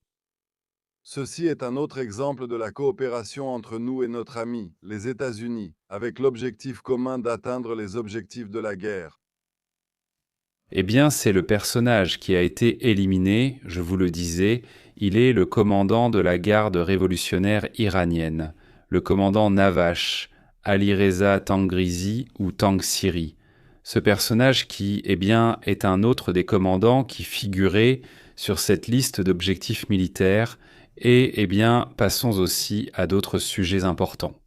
Ceci est un autre exemple de la coopération entre nous et notre ami, les États-Unis, avec l'objectif commun d'atteindre les objectifs de la guerre. Eh bien, c'est le personnage qui a été éliminé, je vous le disais, il est le commandant de la garde révolutionnaire iranienne, le commandant Navash, Ali Reza Tangrizi ou Tangsiri. Ce personnage qui, eh bien, est un autre des commandants qui figurait sur cette liste d'objectifs militaires et, eh bien, passons aussi à d'autres sujets importants.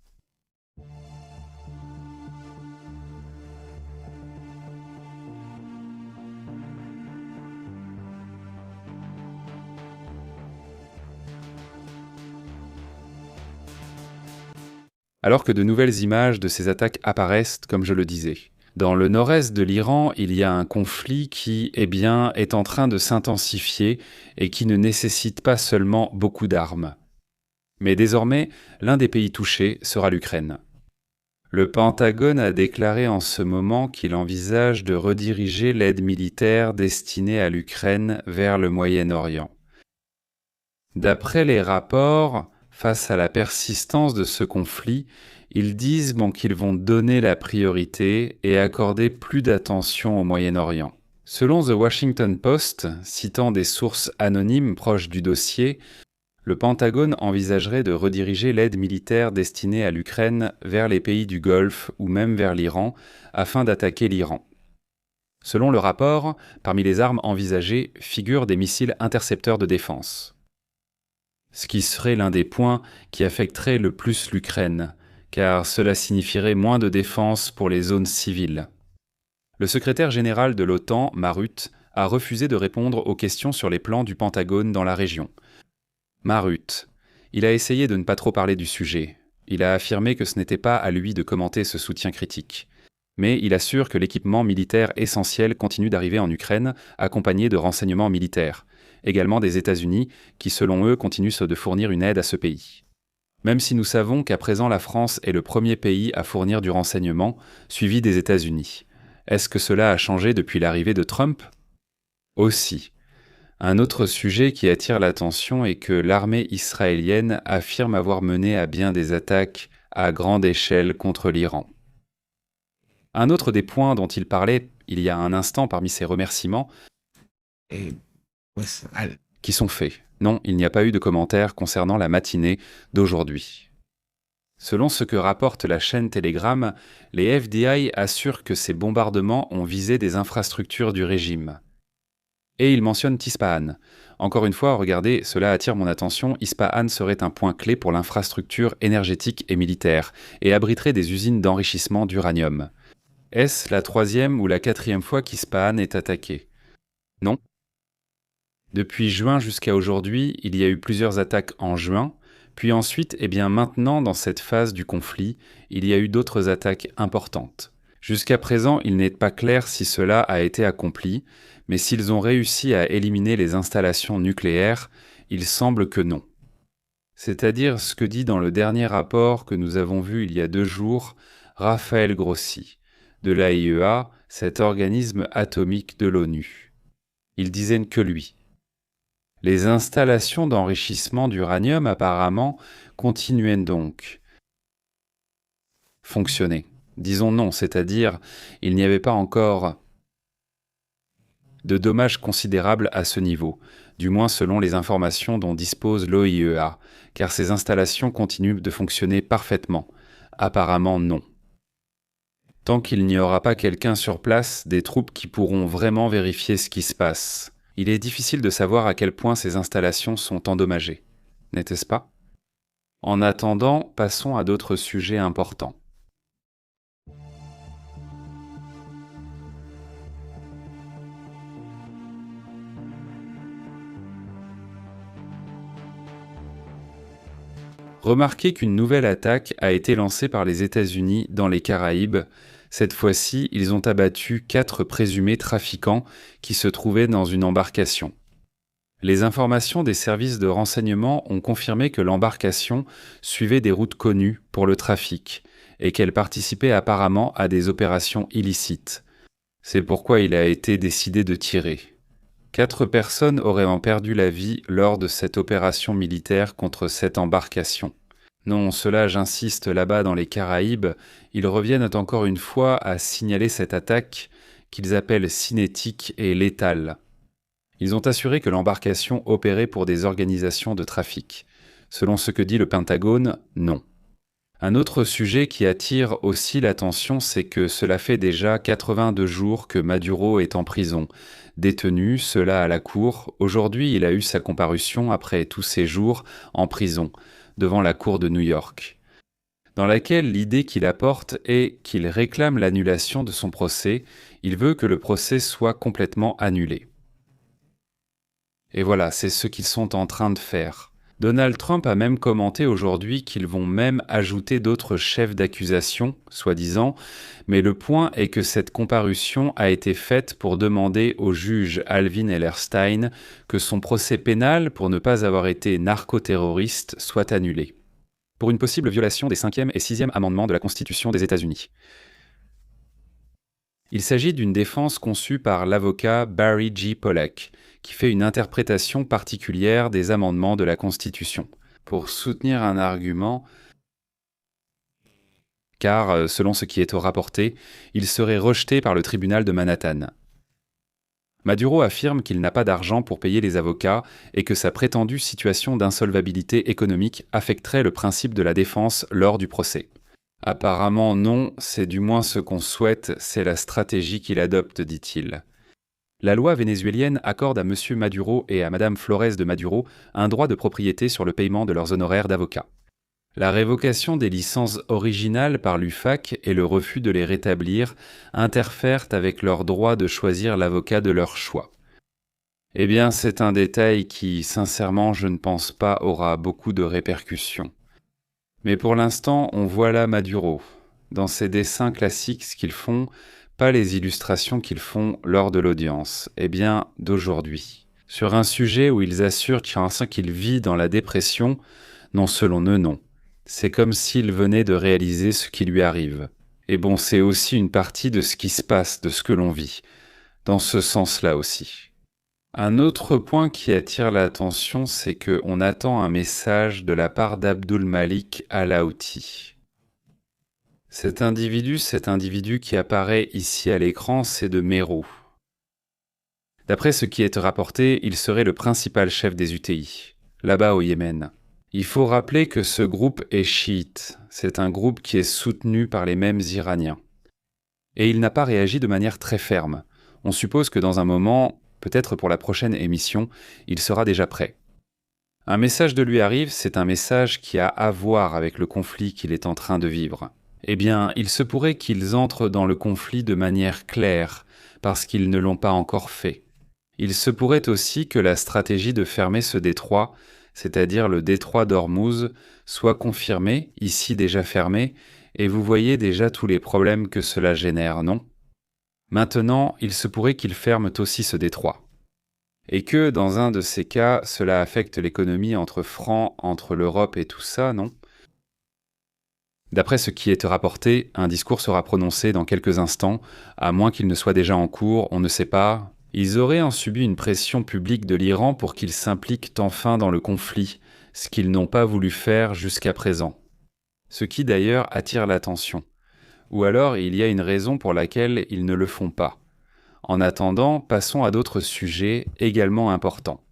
alors que de nouvelles images de ces attaques apparaissent, comme je le disais. Dans le nord-est de l'Iran, il y a un conflit qui, est en train de s'intensifier et qui ne nécessite pas seulement beaucoup d'armes. Mais désormais, l'un des pays touchés sera l'Ukraine. Le Pentagone a déclaré en ce moment qu'il envisage de rediriger l'aide militaire destinée à l'Ukraine vers le Moyen-Orient. D'après les rapports, face à la persistance de ce conflit, ils disent qu'ils vont donner la priorité et accorder plus d'attention au Moyen-Orient. Selon The Washington Post, citant des sources anonymes proches du dossier, le Pentagone envisagerait de rediriger l'aide militaire destinée à l'Ukraine vers les pays du Golfe ou même vers l'Iran afin d'attaquer l'Iran. Selon le rapport, parmi les armes envisagées figurent des missiles intercepteurs de défense. Ce qui serait l'un des points qui affecterait le plus l'Ukraine, car cela signifierait moins de défense pour les zones civiles. Le secrétaire général de l'OTAN, Marut, a refusé de répondre aux questions sur les plans du Pentagone dans la région. Marut. Il a essayé de ne pas trop parler du sujet. Il a affirmé que ce n'était pas à lui de commenter ce soutien critique. Mais il assure que l'équipement militaire essentiel continue d'arriver en Ukraine, accompagné de renseignements militaires, également des États-Unis, qui selon eux continuent de fournir une aide à ce pays. Même si nous savons qu'à présent la France est le premier pays à fournir du renseignement, suivi des États-Unis. Est-ce que cela a changé depuis l'arrivée de Trump ? Aussi. Un autre sujet qui attire l'attention est que l'armée israélienne affirme avoir mené à bien des attaques à grande échelle contre l'Iran. Un autre des points dont il parlait il y a un instant parmi ses remerciements qui sont faits. Non, il n'y a pas eu de commentaires concernant la matinée d'aujourd'hui. Selon ce que rapporte la chaîne Telegram, les FDI assurent que ces bombardements ont visé des infrastructures du régime. Et il mentionne Ispahan. Encore une fois, regardez, cela attire mon attention, Ispahan serait un point clé pour l'infrastructure énergétique et militaire, et abriterait des usines d'enrichissement d'uranium. Est-ce la 3e ou la 4e fois qu'Ispahan est attaqué ? Non. Depuis juin jusqu'à aujourd'hui, il y a eu plusieurs attaques en juin, puis ensuite, maintenant dans cette phase du conflit, il y a eu d'autres attaques importantes. Jusqu'à présent, il n'est pas clair si cela a été accompli, mais s'ils ont réussi à éliminer les installations nucléaires, il semble que non. C'est-à-dire ce que dit dans le dernier rapport que nous avons vu il y a 2 jours, Raphaël Grossi, de l'AIEA, cet organisme atomique de l'ONU. Il disait que lui. Les installations d'enrichissement d'uranium apparemment continuaient donc fonctionner. Disons non, c'est-à-dire il n'y avait pas encore de dommages considérables à ce niveau, du moins selon les informations dont dispose l'OIEA, car ces installations continuent de fonctionner parfaitement. Apparemment non. Tant qu'il n'y aura pas quelqu'un sur place, des troupes qui pourront vraiment vérifier ce qui se passe, il est difficile de savoir à quel point ces installations sont endommagées, n'est-ce pas ? En attendant, passons à d'autres sujets importants. Remarquez qu'une nouvelle attaque a été lancée par les États-Unis dans les Caraïbes. Cette fois-ci, ils ont abattu 4 présumés trafiquants qui se trouvaient dans une embarcation. Les informations des services de renseignement ont confirmé que l'embarcation suivait des routes connues pour le trafic et qu'elle participait apparemment à des opérations illicites. C'est pourquoi il a été décidé de tirer. 4 personnes auraient perdu la vie lors de cette opération militaire contre cette embarcation. Non, cela, j'insiste, là-bas dans les Caraïbes, ils reviennent encore une fois à signaler cette attaque qu'ils appellent cinétique et létale. Ils ont assuré que l'embarcation opérait pour des organisations de trafic. Selon ce que dit le Pentagone, non. Un autre sujet qui attire aussi l'attention, c'est que cela fait déjà 82 jours que Maduro est en prison. Détenu, cela à la cour, aujourd'hui il a eu sa comparution après tous ces jours en prison, devant la cour de New York, dans laquelle l'idée qu'il apporte est qu'il réclame l'annulation de son procès, il veut que le procès soit complètement annulé. Et voilà, c'est ce qu'ils sont en train de faire. Donald Trump a même commenté aujourd'hui qu'ils vont même ajouter d'autres chefs d'accusation, soi-disant, mais le point est que cette comparution a été faite pour demander au juge Alvin Hellerstein que son procès pénal pour ne pas avoir été narcoterroriste soit annulé, pour une possible violation des 5e et 6e amendements de la Constitution des États-Unis. Il s'agit d'une défense conçue par l'avocat Barry G. Pollack, qui fait une interprétation particulière des amendements de la Constitution, pour soutenir un argument, car, selon ce qui est rapporté, il serait rejeté par le tribunal de Manhattan. Maduro affirme qu'il n'a pas d'argent pour payer les avocats et que sa prétendue situation d'insolvabilité économique affecterait le principe de la défense lors du procès. Apparemment non, c'est du moins ce qu'on souhaite, c'est la stratégie qu'il adopte, dit-il. La loi vénézuélienne accorde à M. Maduro et à Mme Flores de Maduro un droit de propriété sur le paiement de leurs honoraires d'avocat. La révocation des licences originales par l'UFAC et le refus de les rétablir interfèrent avec leur droit de choisir l'avocat de leur choix. Eh bien, c'est un détail qui, sincèrement, je ne pense pas aura beaucoup de répercussions. Mais pour l'instant, on voit là Maduro, dans ses dessins classiques ce qu'ils font, pas les illustrations qu'ils font lors de l'audience, eh bien d'aujourd'hui. Sur un sujet où ils assurent qu'il vit dans la dépression, non selon eux non. C'est comme s'il venait de réaliser ce qui lui arrive. Et bon, c'est aussi une partie de ce qui se passe, de ce que l'on vit, dans ce sens-là aussi. Un autre point qui attire l'attention, c'est qu'on attend un message de la part d'Abdul Malik Alaouti. Cet individu qui apparaît ici à l'écran, c'est de Meru. D'après ce qui est rapporté, il serait le principal chef des UTI, là-bas au Yémen. Il faut rappeler que ce groupe est chiite, c'est un groupe qui est soutenu par les mêmes Iraniens. Et il n'a pas réagi de manière très ferme. On suppose que dans un moment, peut-être pour la prochaine émission, il sera déjà prêt. Un message de lui arrive, c'est un message qui a à voir avec le conflit qu'il est en train de vivre. Eh bien, il se pourrait qu'ils entrent dans le conflit de manière claire, parce qu'ils ne l'ont pas encore fait. Il se pourrait aussi que la stratégie de fermer ce détroit, c'est-à-dire le détroit d'Ormuz, soit confirmée, ici déjà fermée, et vous voyez déjà tous les problèmes que cela génère, non ? Maintenant, il se pourrait qu'ils ferment aussi ce détroit. Et que, dans un de ces cas, cela affecte l'économie entre l'Europe et tout ça, non ? D'après ce qui est rapporté, un discours sera prononcé dans quelques instants, à moins qu'il ne soit déjà en cours, on ne sait pas. Ils auraient subi une pression publique de l'Iran pour qu'ils s'impliquent enfin dans le conflit, ce qu'ils n'ont pas voulu faire jusqu'à présent. Ce qui d'ailleurs attire l'attention. Ou alors il y a une raison pour laquelle ils ne le font pas. En attendant, passons à d'autres sujets également importants.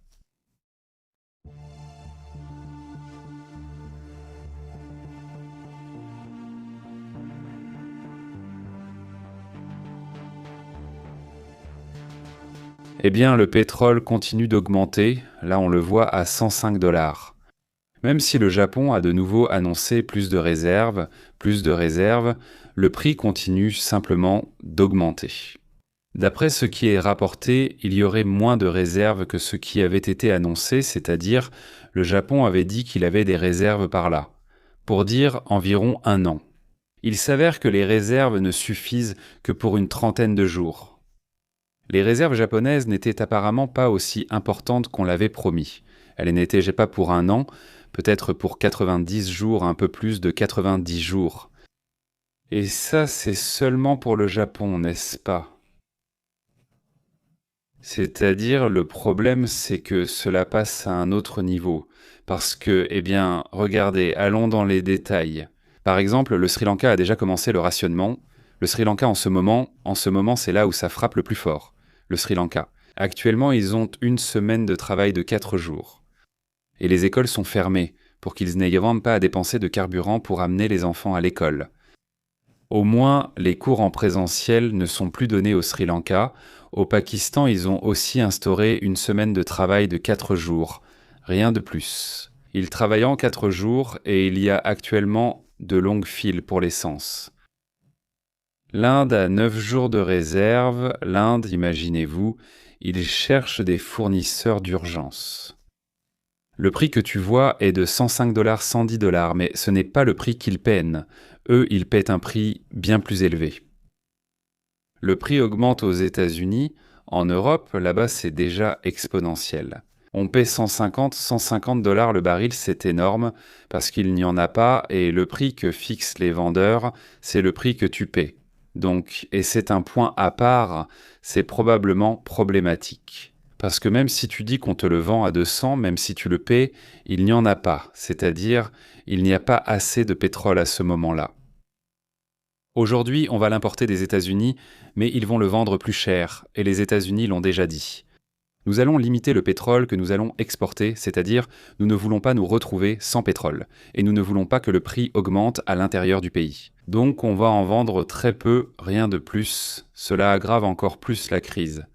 Eh bien, le pétrole continue d'augmenter, là on le voit à 105 $. Même si le Japon a de nouveau annoncé plus de réserves, le prix continue simplement d'augmenter. D'après ce qui est rapporté, il y aurait moins de réserves que ce qui avait été annoncé, c'est-à-dire le Japon avait dit qu'il avait des réserves par là, pour dire environ 1 an. Il s'avère que les réserves ne suffisent que pour une trentaine de jours. Les réserves japonaises n'étaient apparemment pas aussi importantes qu'on l'avait promis. Elles n'étaient pas pour 1 an, peut-être pour 90 jours, un peu plus de 90 jours. Et ça, c'est seulement pour le Japon, n'est-ce pas ? C'est-à-dire, le problème, c'est que cela passe à un autre niveau. Parce que, eh bien, regardez, allons dans les détails. Par exemple, le Sri Lanka a déjà commencé le rationnement. Le Sri Lanka, en ce moment, c'est là où ça frappe le plus fort. Le Sri Lanka. Actuellement, ils ont 1 semaine de travail de 4 jours. Et les écoles sont fermées, pour qu'ils n'aient vraiment pas à dépenser de carburant pour amener les enfants à l'école. Au moins, les cours en présentiel ne sont plus donnés au Sri Lanka. Au Pakistan, ils ont aussi instauré 1 semaine de travail de 4 jours. Rien de plus. Ils travaillent en 4 jours et il y a actuellement de longues files pour l'essence. L'Inde a 9 jours de réserve. L'Inde, imaginez-vous, ils cherchent des fournisseurs d'urgence. Le prix que tu vois est de 105 $, 110 $, mais ce n'est pas le prix qu'ils paient. Eux, ils paient un prix bien plus élevé. Le prix augmente aux États-Unis. En Europe, là-bas, c'est déjà exponentiel. On paie 150 $ le baril, c'est énorme, parce qu'il n'y en a pas, et le prix que fixent les vendeurs, c'est le prix que tu paies. Donc, et c'est un point à part, c'est probablement problématique. Parce que même si tu dis qu'on te le vend à 200, même si tu le paies, il n'y en a pas, c'est-à-dire, il n'y a pas assez de pétrole à ce moment-là. Aujourd'hui, on va l'importer des États-Unis, mais ils vont le vendre plus cher, et les États-Unis l'ont déjà dit. Nous allons limiter le pétrole que nous allons exporter, c'est-à-dire nous ne voulons pas nous retrouver sans pétrole, et nous ne voulons pas que le prix augmente à l'intérieur du pays. Donc on va en vendre très peu, rien de plus. Cela aggrave encore plus la crise.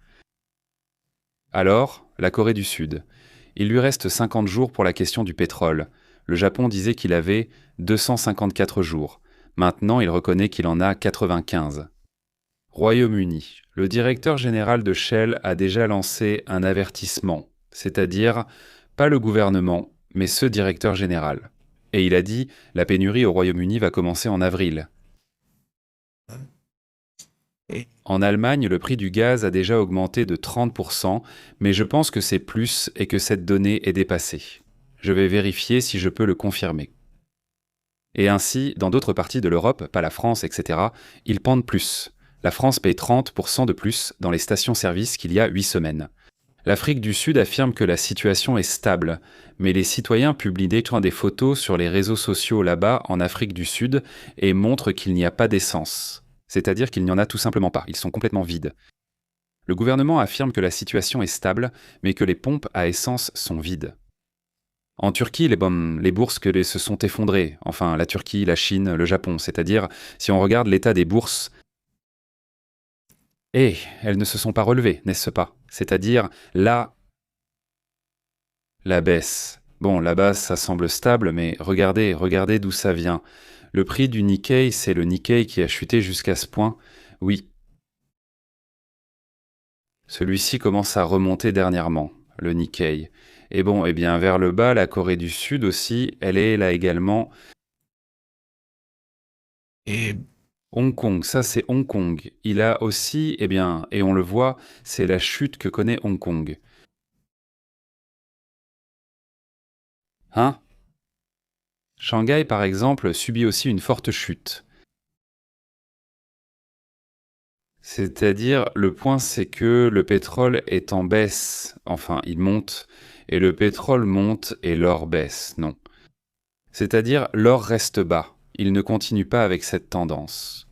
Alors, la Corée du Sud. Il lui reste 50 jours pour la question du pétrole. Le Japon disait qu'il avait 254 jours. Maintenant, il reconnaît qu'il en a 95. Royaume-Uni. Le directeur général de Shell a déjà lancé un avertissement, c'est-à-dire pas le gouvernement, mais ce directeur général. Et il a dit « La pénurie au Royaume-Uni va commencer en avril ». En Allemagne, le prix du gaz a déjà augmenté de 30%, mais je pense que c'est plus et que cette donnée est dépassée. Je vais vérifier si je peux le confirmer. Et ainsi, dans d'autres parties de l'Europe, pas la France, etc., ils pendent plus. La France paye 30% de plus dans les stations-service qu'il y a 8 semaines. L'Afrique du Sud affirme que la situation est stable, mais les citoyens publient des photos sur les réseaux sociaux là-bas en Afrique du Sud et montrent qu'il n'y a pas d'essence. C'est-à-dire qu'il n'y en a tout simplement pas, ils sont complètement vides. Le gouvernement affirme que la situation est stable, mais que les pompes à essence sont vides. En Turquie, les bourses se sont effondrées, enfin la Turquie, la Chine, le Japon, c'est-à-dire, si on regarde l'état des bourses, elles ne se sont pas relevées, n'est-ce pas? C'est-à-dire, là, la baisse. Bon, là-bas, ça semble stable, mais regardez d'où ça vient. Le prix du Nikkei, c'est le Nikkei qui a chuté jusqu'à ce point. Oui. Celui-ci commence à remonter dernièrement, le Nikkei. Et bon, eh bien, vers le bas, la Corée du Sud aussi, elle est là également. Et Hong Kong, ça c'est Hong Kong. Il a aussi, eh bien, et on le voit, c'est la chute que connaît Hong Kong. Hein? Shanghai, par exemple, subit aussi une forte chute. C'est-à-dire, le point c'est que le pétrole est en baisse, enfin il monte, et le pétrole monte et l'or baisse, non. C'est-à-dire, l'or reste bas, il ne continue pas avec cette tendance.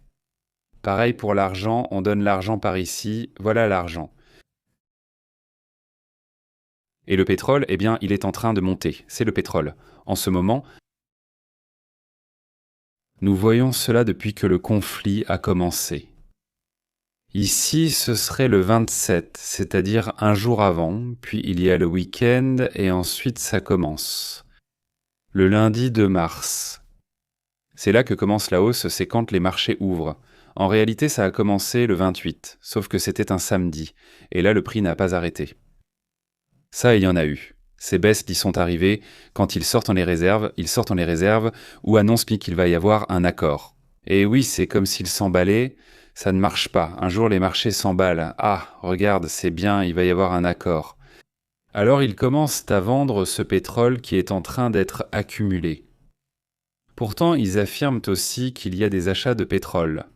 Pareil pour l'argent, on donne l'argent par ici, voilà l'argent. Et le pétrole, eh bien, il est en train de monter, c'est le pétrole. En ce moment, nous voyons cela depuis que le conflit a commencé. Ici, ce serait le 27, c'est-à-dire un jour avant, puis il y a le week-end et ensuite ça commence. Le lundi 2 mars. C'est là que commence la hausse, c'est quand les marchés ouvrent. En réalité, ça a commencé le 28, sauf que c'était un samedi, et là le prix n'a pas arrêté. Ça, il y en a eu. Ces baisses y sont arrivées quand ils sortent les réserves ou annoncent qu'il va y avoir un accord. Et oui, c'est comme s'ils s'emballaient, ça ne marche pas. Un jour, les marchés s'emballent. Ah, regarde, c'est bien, il va y avoir un accord. Alors ils commencent à vendre ce pétrole qui est en train d'être accumulé. Pourtant, ils affirment aussi qu'il y a des achats de pétrole.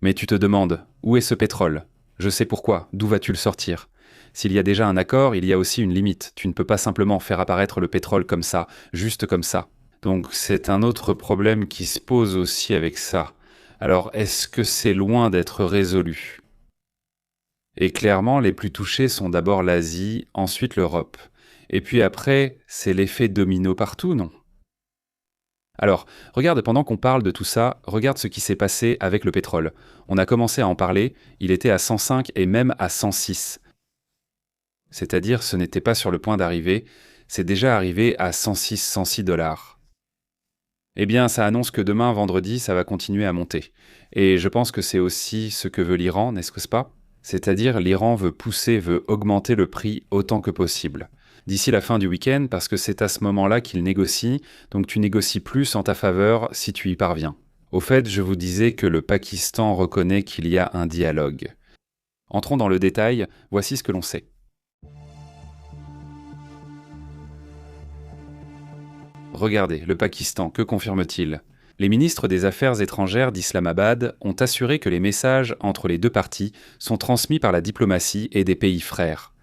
Mais tu te demandes, où est ce pétrole? Je sais pourquoi, d'où vas-tu le sortir? S'il y a déjà un accord, il y a aussi une limite. Tu ne peux pas simplement faire apparaître le pétrole comme ça, juste comme ça. Donc c'est un autre problème qui se pose aussi avec ça. Alors est-ce que c'est loin d'être résolu? Et clairement, les plus touchés sont d'abord l'Asie, ensuite l'Europe. Et puis après, c'est l'effet domino partout, non? Alors, regarde, pendant qu'on parle de tout ça, regarde ce qui s'est passé avec le pétrole. On a commencé à en parler, il était à 105 et même à 106. C'est-à-dire, ce n'était pas sur le point d'arriver, c'est déjà arrivé à 106 $. Eh bien, ça annonce que demain, vendredi, ça va continuer à monter. Et je pense que c'est aussi ce que veut l'Iran, n'est-ce pas? C'est-à-dire, l'Iran veut augmenter le prix autant que possible. d'ici la fin du week-end parce que c'est à ce moment-là qu'ils négocient, donc tu négocies plus en ta faveur si tu y parviens. Au fait, je vous disais que le Pakistan reconnaît qu'il y a un dialogue. Entrons dans le détail, voici ce que l'on sait. Regardez, le Pakistan, que confirme-t-il ? Les ministres des Affaires étrangères d'Islamabad ont assuré que les messages entre les deux parties sont transmis par la diplomatie et des pays frères.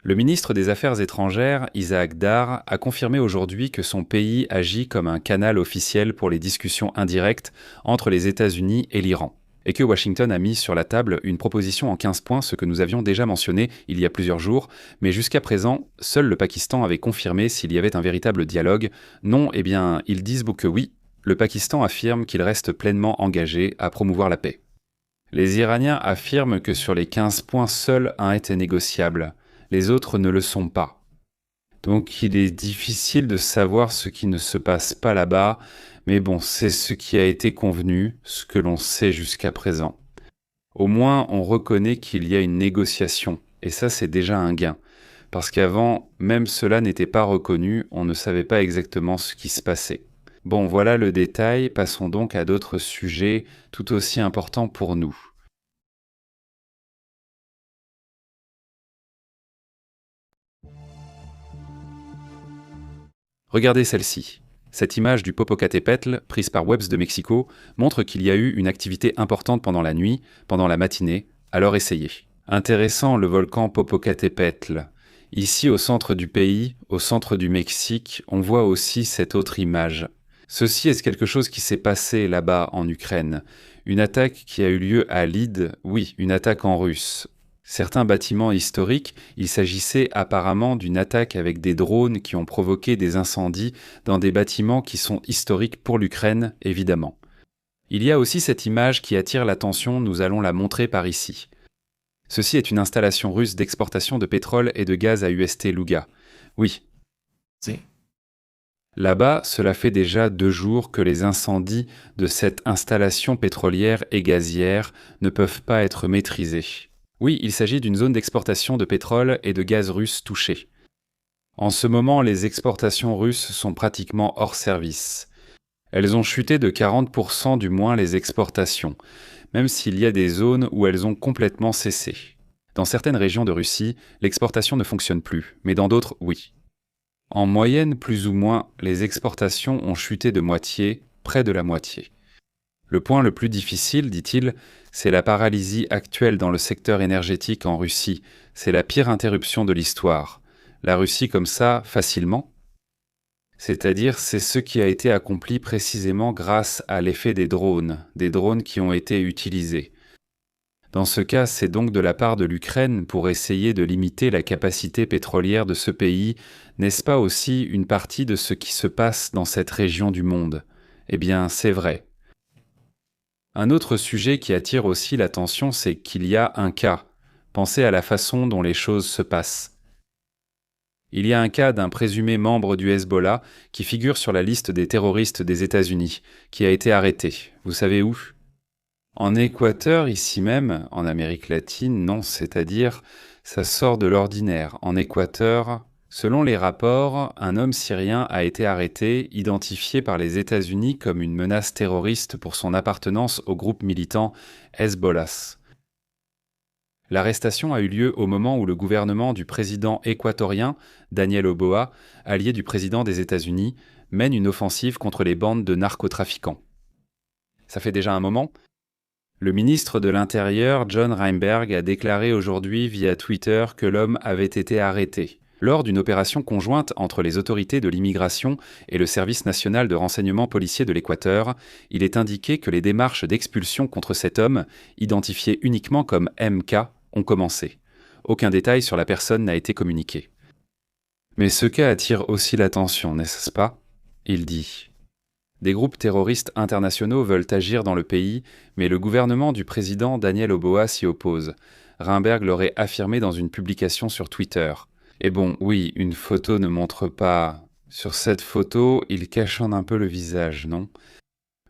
Le ministre des Affaires étrangères, Isaac Dar, a confirmé aujourd'hui que son pays agit comme un canal officiel pour les discussions indirectes entre les États-Unis et l'Iran, et que Washington a mis sur la table une proposition en 15 points, ce que nous avions déjà mentionné il y a plusieurs jours, mais jusqu'à présent, seul le Pakistan avait confirmé s'il y avait un véritable dialogue. Non, eh bien, ils disent que oui, le Pakistan affirme qu'il reste pleinement engagé à promouvoir la paix. Les Iraniens affirment que sur les 15 points, seul un était négociable. Les autres ne le sont pas. Donc il est difficile de savoir ce qui ne se passe pas là-bas, mais bon, c'est ce qui a été convenu, ce que l'on sait jusqu'à présent. Au moins, on reconnaît qu'il y a une négociation, et ça c'est déjà un gain. Parce qu'avant, même cela n'était pas reconnu, on ne savait pas exactement ce qui se passait. Bon, voilà le détail, passons donc à d'autres sujets tout aussi importants pour nous. Regardez celle-ci. Cette image du Popocatépetl, prise par Webs de Mexico, montre qu'il y a eu une activité importante pendant la nuit, pendant la matinée, alors essayez. Intéressant le volcan Popocatépetl. Ici au centre du pays, au centre du Mexique, on voit aussi cette autre image. Ceci est quelque chose qui s'est passé là-bas en Ukraine. Une attaque qui a eu lieu à Lyd, oui, une attaque en russe. Certains bâtiments historiques, il s'agissait apparemment d'une attaque avec des drones qui ont provoqué des incendies dans des bâtiments qui sont historiques pour l'Ukraine, évidemment. Il y a aussi cette image qui attire l'attention, nous allons la montrer par ici. Ceci est une installation russe d'exportation de pétrole et de gaz à UST Luga. Oui. Sí. Là-bas, cela fait déjà 2 jours que les incendies de cette installation pétrolière et gazière ne peuvent pas être maîtrisés. Oui, il s'agit d'une zone d'exportation de pétrole et de gaz russe touchée. En ce moment, les exportations russes sont pratiquement hors service. Elles ont chuté de 40% du moins les exportations, même s'il y a des zones où elles ont complètement cessé. Dans certaines régions de Russie, l'exportation ne fonctionne plus, mais dans d'autres, oui. En moyenne, plus ou moins, les exportations ont chuté de moitié, près de la moitié. Le point le plus difficile, dit-il, c'est la paralysie actuelle dans le secteur énergétique en Russie. C'est la pire interruption de l'histoire. La Russie comme ça, facilement. C'est-à-dire, c'est ce qui a été accompli précisément grâce à l'effet des drones qui ont été utilisés. Dans ce cas, c'est donc de la part de l'Ukraine pour essayer de limiter la capacité pétrolière de ce pays, n'est-ce pas aussi une partie de ce qui se passe dans cette région du monde ? Eh bien, c'est vrai. Un autre sujet qui attire aussi l'attention, c'est qu'il y a un cas. Pensez à la façon dont les choses se passent. Il y a un cas d'un présumé membre du Hezbollah qui figure sur la liste des terroristes des États-Unis, qui a été arrêté. Vous savez où ? En Équateur, ici même, en Amérique latine, non, c'est-à-dire, ça sort de l'ordinaire. En Équateur, selon les rapports, un homme syrien a été arrêté, identifié par les États-Unis comme une menace terroriste pour son appartenance au groupe militant Hezbollah. L'arrestation a eu lieu au moment où le gouvernement du président équatorien, Daniel Oboa, allié du président des États-Unis, mène une offensive contre les bandes de narcotrafiquants. Ça fait déjà un moment. Le ministre de l'Intérieur, John Reinberg, a déclaré aujourd'hui via Twitter que l'homme avait été arrêté. Lors d'une opération conjointe entre les autorités de l'immigration et le Service national de renseignement policier de l'Équateur, il est indiqué que les démarches d'expulsion contre cet homme, identifié uniquement comme MK, ont commencé. Aucun détail sur la personne n'a été communiqué. Mais ce cas attire aussi l'attention, n'est-ce pas ? Il dit. Des groupes terroristes internationaux veulent agir dans le pays, mais le gouvernement du président Daniel Oboa s'y oppose. Reinberg l'aurait affirmé dans une publication sur Twitter. Et bon, oui, une photo ne montre pas... Sur cette photo, il cachonne un peu le visage, non ?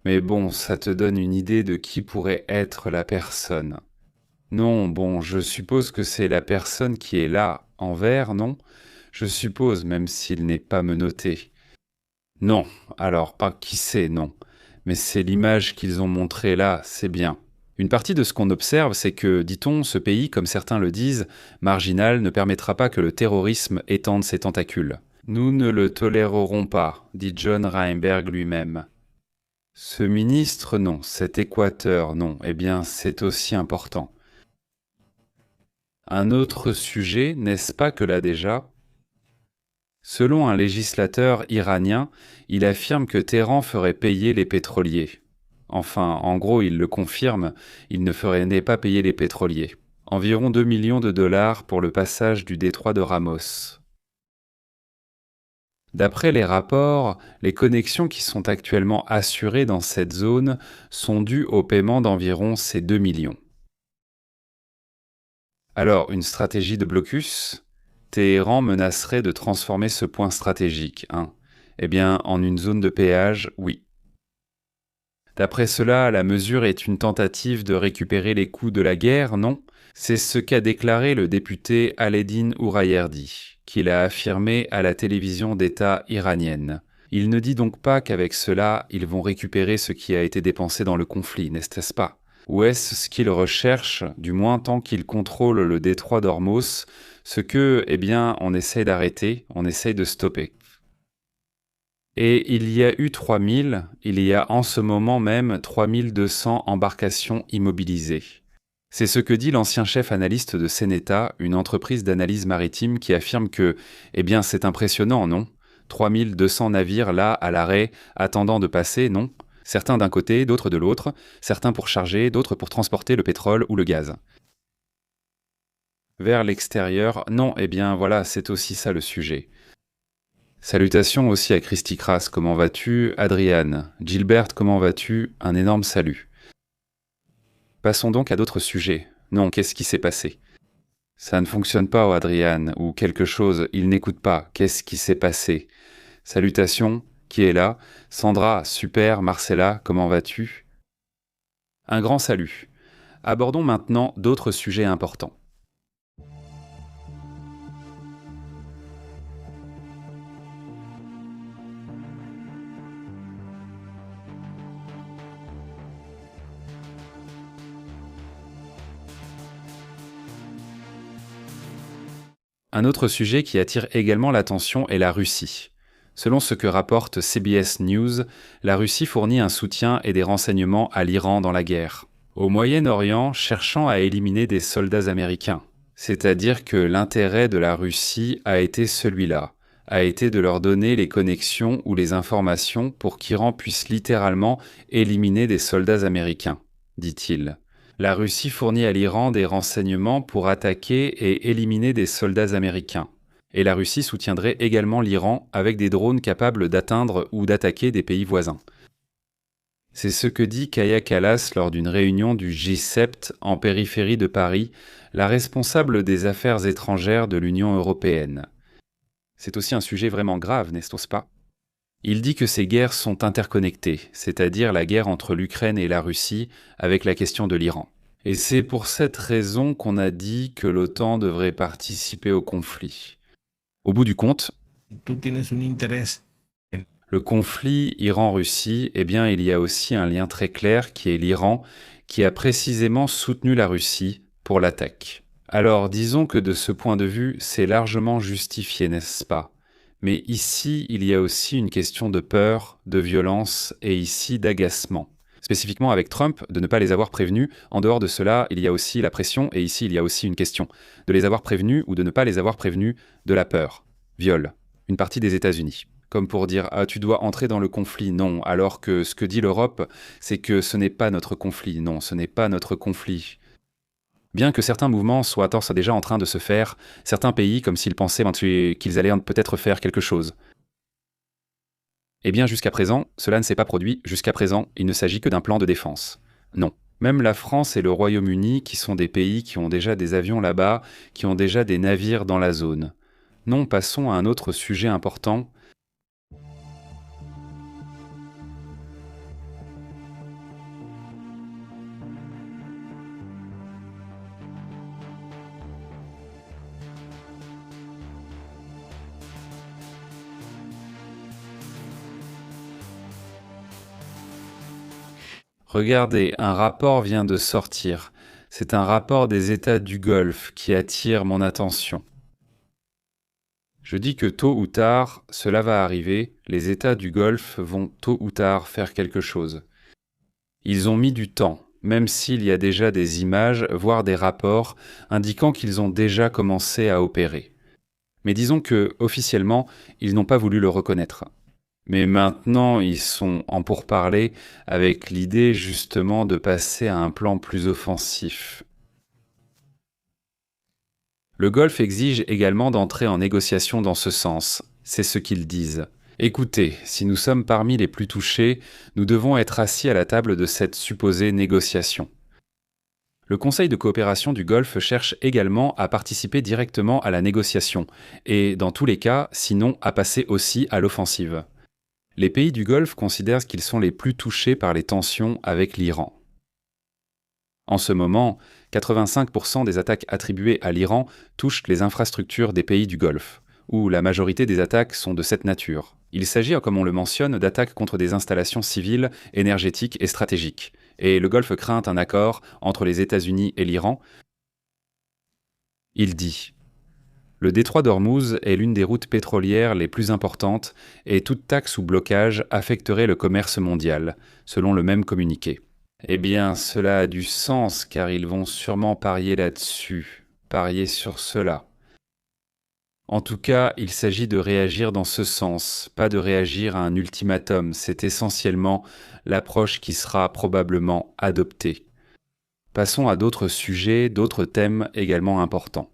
Mais bon, ça te donne une idée de qui pourrait être la personne. Non, bon, je suppose que c'est la personne qui est là, en vert, non ? Je suppose, même s'il n'est pas menotté. Non, alors pas qui sait, non. Mais c'est l'image qu'ils ont montrée là, c'est bien. Une partie de ce qu'on observe, c'est que, dit-on, ce pays, comme certains le disent, marginal, ne permettra pas que le terrorisme étende ses tentacules. Nous ne le tolérerons pas, dit John Reinberg lui-même. Ce ministre, non. Cet Équateur, non. Eh bien, c'est aussi important. Un autre sujet, n'est-ce pas que là déjà? Selon un législateur iranien, il affirme que Téhéran ferait payer les pétroliers. Enfin, en gros, il le confirme, il n'est pas payer les pétroliers. Environ 2 millions de dollars pour le passage du détroit de Ramos. D'après les rapports, les connexions qui sont actuellement assurées dans cette zone sont dues au paiement d'environ ces 2 millions. Alors, une stratégie de blocus? Téhéran menacerait de transformer ce point stratégique, hein. Eh bien, en une zone de péage, oui. D'après cela, la mesure est une tentative de récupérer les coûts de la guerre, non? C'est ce qu'a déclaré le député Aledin Ourayerdi, qu'il a affirmé à la télévision d'État iranienne. Il ne dit donc pas qu'avec cela, ils vont récupérer ce qui a été dépensé dans le conflit, n'est-ce pas? Ou est-ce ce qu'ils recherchent, du moins tant qu'ils contrôlent le détroit d'Ormuz, ce que, eh bien, on essaye d'arrêter, on essaye de stopper. Et il y a eu il y a en ce moment même 3200 embarcations immobilisées. C'est ce que dit l'ancien chef analyste de Seneta, une entreprise d'analyse maritime qui affirme que, eh bien c'est impressionnant, non? 3200 navires là, à l'arrêt, attendant de passer, non? Certains d'un côté, d'autres de l'autre, certains pour charger, d'autres pour transporter le pétrole ou le gaz. Vers l'extérieur, non, eh bien voilà, c'est aussi ça le sujet. Salutations aussi à Christy Kras, comment vas-tu? Adriane. Gilbert, comment vas-tu? Un énorme salut. Passons donc à d'autres sujets. Non, qu'est-ce qui s'est passé? Ça ne fonctionne pas, Adriane, ou quelque chose, il n'écoute pas. Qu'est-ce qui s'est passé? Salutations, qui est là? Sandra, super, Marcella, comment vas-tu? Un grand salut. Abordons maintenant d'autres sujets importants. Un autre sujet qui attire également l'attention est la Russie. Selon ce que rapporte CBS News, la Russie fournit un soutien et des renseignements à l'Iran dans la guerre. Au Moyen-Orient, cherchant à éliminer des soldats américains. C'est-à-dire que l'intérêt de la Russie a été celui-là, a été de leur donner les connexions ou les informations pour qu'Iran puisse littéralement éliminer des soldats américains, dit-il. La Russie fournit à l'Iran des renseignements pour attaquer et éliminer des soldats américains. Et la Russie soutiendrait également l'Iran avec des drones capables d'atteindre ou d'attaquer des pays voisins. C'est ce que dit Kaia Kallas lors d'une réunion du G7 en périphérie de Paris, la responsable des affaires étrangères de l'Union européenne. C'est aussi un sujet vraiment grave, n'est-ce pas? Il dit que ces guerres sont interconnectées, c'est-à-dire la guerre entre l'Ukraine et la Russie avec la question de l'Iran. Et c'est pour cette raison qu'on a dit que l'OTAN devrait participer au conflit. Au bout du compte, le conflit Iran-Russie, eh bien il y a aussi un lien très clair qui est l'Iran, qui a précisément soutenu la Russie pour l'attaque. Alors disons que de ce point de vue, c'est largement justifié, n'est-ce pas? Mais ici, il y a aussi une question de peur, de violence et ici d'agacement. Spécifiquement avec Trump, de ne pas les avoir prévenus. En dehors de cela, il y a aussi la pression et ici, il y a aussi une question. De les avoir prévenus ou de ne pas les avoir prévenus de la peur. Viol. Une partie des États-Unis. Comme pour dire « Ah, tu dois entrer dans le conflit ». Non, alors que ce que dit l'Europe, c'est que ce n'est pas notre conflit. Non, ce n'est pas notre conflit. Bien que certains mouvements soient déjà en train de se faire, certains pays, comme s'ils pensaient qu'ils allaient peut-être faire quelque chose. Eh bien, jusqu'à présent, cela ne s'est pas produit. Jusqu'à présent, il ne s'agit que d'un plan de défense. Non. Même la France et le Royaume-Uni, qui sont des pays qui ont déjà des avions là-bas, qui ont déjà des navires dans la zone. Non, passons à un autre sujet important. Regardez, un rapport vient de sortir. C'est un rapport des États du Golfe qui attire mon attention. Je dis que tôt ou tard, cela va arriver, les États du Golfe vont tôt ou tard faire quelque chose. Ils ont mis du temps, même s'il y a déjà des images, voire des rapports, indiquant qu'ils ont déjà commencé à opérer. Mais disons que, officiellement, ils n'ont pas voulu le reconnaître. Mais maintenant, ils sont en pourparlers avec l'idée justement de passer à un plan plus offensif. Le Golfe exige également d'entrer en négociation dans ce sens, c'est ce qu'ils disent. Écoutez, si nous sommes parmi les plus touchés, nous devons être assis à la table de cette supposée négociation. Le Conseil de coopération du Golfe cherche également à participer directement à la négociation, et dans tous les cas, sinon à passer aussi à l'offensive. Les pays du Golfe considèrent qu'ils sont les plus touchés par les tensions avec l'Iran. En ce moment, 85% des attaques attribuées à l'Iran touchent les infrastructures des pays du Golfe, où la majorité des attaques sont de cette nature. Il s'agit, comme on le mentionne, d'attaques contre des installations civiles, énergétiques et stratégiques. Et le Golfe craint un accord entre les États-Unis et l'Iran. Il dit « Le détroit d'Ormuz est l'une des routes pétrolières les plus importantes et toute taxe ou blocage affecterait le commerce mondial, selon le même communiqué. » Eh bien, cela a du sens car ils vont sûrement parier là-dessus, parier sur cela. En tout cas, il s'agit de réagir dans ce sens, pas de réagir à un ultimatum, c'est essentiellement l'approche qui sera probablement adoptée. Passons à d'autres sujets, d'autres thèmes également importants.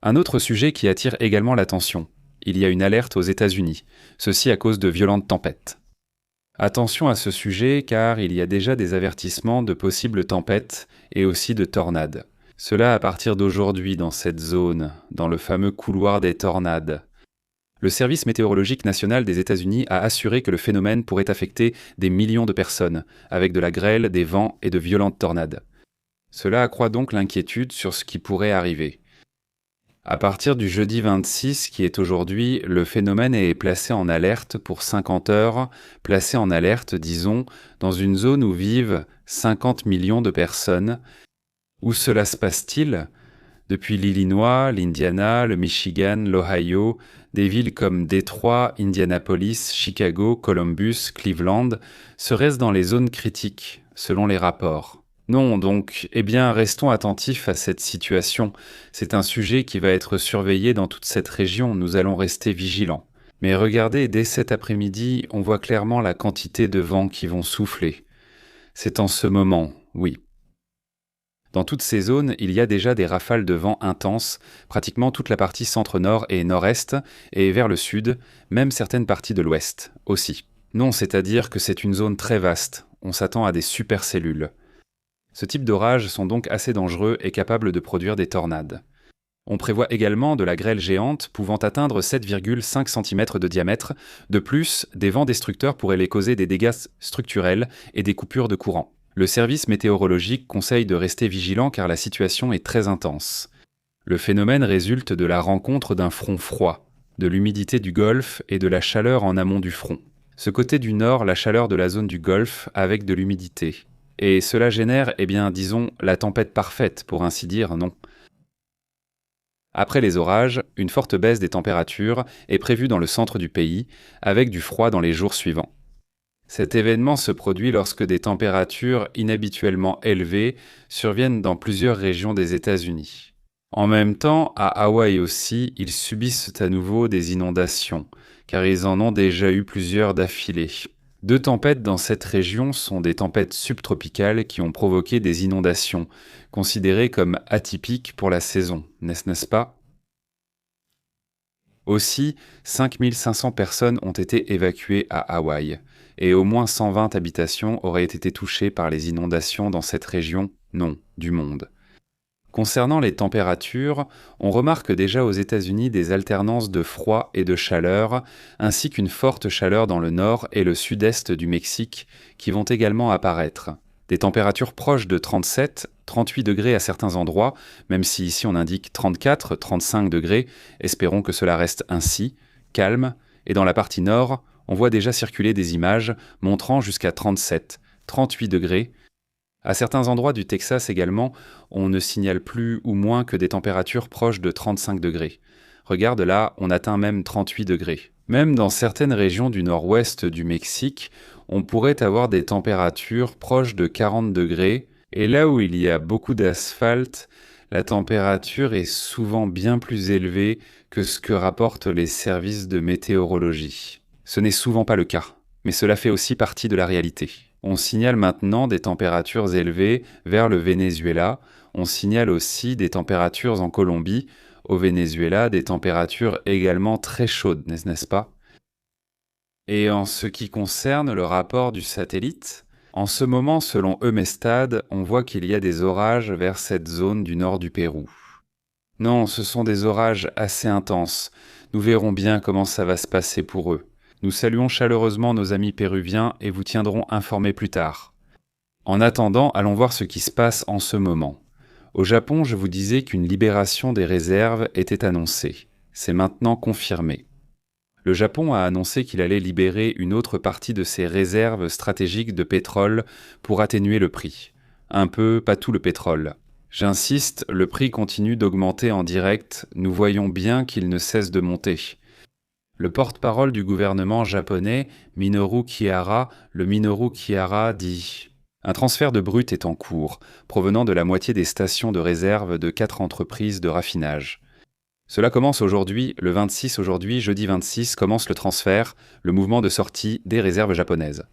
Un autre sujet qui attire également l'attention. Il y a une alerte aux États-Unis, ceci à cause de violentes tempêtes. Attention à ce sujet car il y a déjà des avertissements de possibles tempêtes et aussi de tornades. Cela à partir d'aujourd'hui dans cette zone, dans le fameux couloir des tornades. Le Service météorologique national des États-Unis a assuré que le phénomène pourrait affecter des millions de personnes, avec de la grêle, des vents et de violentes tornades. Cela accroît donc l'inquiétude sur ce qui pourrait arriver. À partir du jeudi 26, qui est aujourd'hui, le phénomène est placé en alerte pour 50 heures, placé en alerte, disons, dans une zone où vivent 50 millions de personnes. Où cela se passe-t-il ? Depuis l'Illinois, l'Indiana, le Michigan, l'Ohio, des villes comme Détroit, Indianapolis, Chicago, Columbus, Cleveland, seraient dans les zones critiques, selon les rapports. Non, donc, restons attentifs à cette situation. C'est un sujet qui va être surveillé dans toute cette région, nous allons rester vigilants. Mais regardez, dès cet après-midi, on voit clairement la quantité de vents qui vont souffler. C'est en ce moment, oui. Dans toutes ces zones, il y a déjà des rafales de vent intenses, pratiquement toute la partie centre-nord et nord-est, et vers le sud, même certaines parties de l'ouest, aussi. Non, c'est-à-dire que c'est une zone très vaste, on s'attend à des supercellules. Ce type d'orages sont donc assez dangereux et capables de produire des tornades. On prévoit également de la grêle géante pouvant atteindre 7,5 cm de diamètre. De plus, des vents destructeurs pourraient les causer des dégâts structurels et des coupures de courant. Le service météorologique conseille de rester vigilant car la situation est très intense. Le phénomène résulte de la rencontre d'un front froid, de l'humidité du Golfe et de la chaleur en amont du front. Ce côté du nord, la chaleur de la zone du Golfe avec de l'humidité. Et cela génère, disons, la tempête parfaite, pour ainsi dire, non. Après les orages, une forte baisse des températures est prévue dans le centre du pays, avec du froid dans les jours suivants. Cet événement se produit lorsque des températures inhabituellement élevées surviennent dans plusieurs régions des États-Unis. En même temps, à Hawaï aussi, ils subissent à nouveau des inondations, car ils en ont déjà eu plusieurs d'affilée. 2 tempêtes dans cette région sont des tempêtes subtropicales qui ont provoqué des inondations, considérées comme atypiques pour la saison, n'est-ce pas ? Aussi, 5500 personnes ont été évacuées à Hawaï, et au moins 120 habitations auraient été touchées par les inondations dans cette région, non, du monde. Concernant les températures, on remarque déjà aux États-Unis des alternances de froid et de chaleur, ainsi qu'une forte chaleur dans le nord et le sud-est du Mexique, qui vont également apparaître. Des températures proches de 37, 38 degrés à certains endroits, même si ici on indique 34, 35 degrés, espérons que cela reste ainsi, calme, et dans la partie nord, on voit déjà circuler des images montrant jusqu'à 37, 38 degrés. À certains endroits du Texas également, on ne signale plus ou moins que des températures proches de 35 degrés. Regarde là, on atteint même 38 degrés. Même dans certaines régions du nord-ouest du Mexique, on pourrait avoir des températures proches de 40 degrés, et là où il y a beaucoup d'asphalte, la température est souvent bien plus élevée que ce que rapportent les services de météorologie. Ce n'est souvent pas le cas, mais cela fait aussi partie de la réalité. On signale maintenant des températures élevées vers le Venezuela, on signale aussi des températures en Colombie, au Venezuela, des températures également très chaudes, n'est-ce pas? Et en ce qui concerne le rapport du satellite, en ce moment, selon Eumestad, on voit qu'il y a des orages vers cette zone du nord du Pérou. Non, ce sont des orages assez intenses. Nous verrons bien comment ça va se passer pour eux. Nous saluons chaleureusement nos amis péruviens et vous tiendrons informés plus tard. En attendant, allons voir ce qui se passe en ce moment. Au Japon, je vous disais qu'une libération des réserves était annoncée. C'est maintenant confirmé. Le Japon a annoncé qu'il allait libérer une autre partie de ses réserves stratégiques de pétrole pour atténuer le prix. Un peu, pas tout le pétrole. J'insiste, le prix continue d'augmenter en direct, nous voyons bien qu'il ne cesse de monter. Le porte-parole du gouvernement japonais, Minoru Kihara, dit « Un transfert de brut est en cours, provenant de la moitié des stations de réserve de 4 entreprises de raffinage. Cela commence aujourd'hui, le 26 aujourd'hui, jeudi 26, commence le transfert, le mouvement de sortie des réserves japonaises.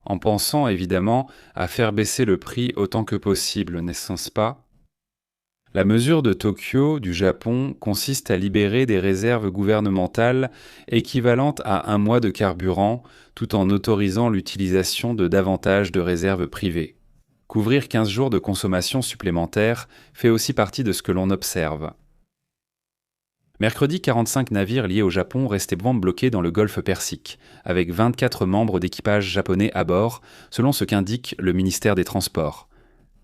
En pensant évidemment à faire baisser le prix autant que possible, n'est-ce pas ? La mesure de Tokyo, du Japon, consiste à libérer des réserves gouvernementales équivalentes à 1 mois de carburant, tout en autorisant l'utilisation de davantage de réserves privées. Couvrir 15 jours de consommation supplémentaire fait aussi partie de ce que l'on observe. Mercredi, 45 navires liés au Japon restaient bloqués dans le golfe Persique, avec 24 membres d'équipage japonais à bord, selon ce qu'indique le ministère des Transports.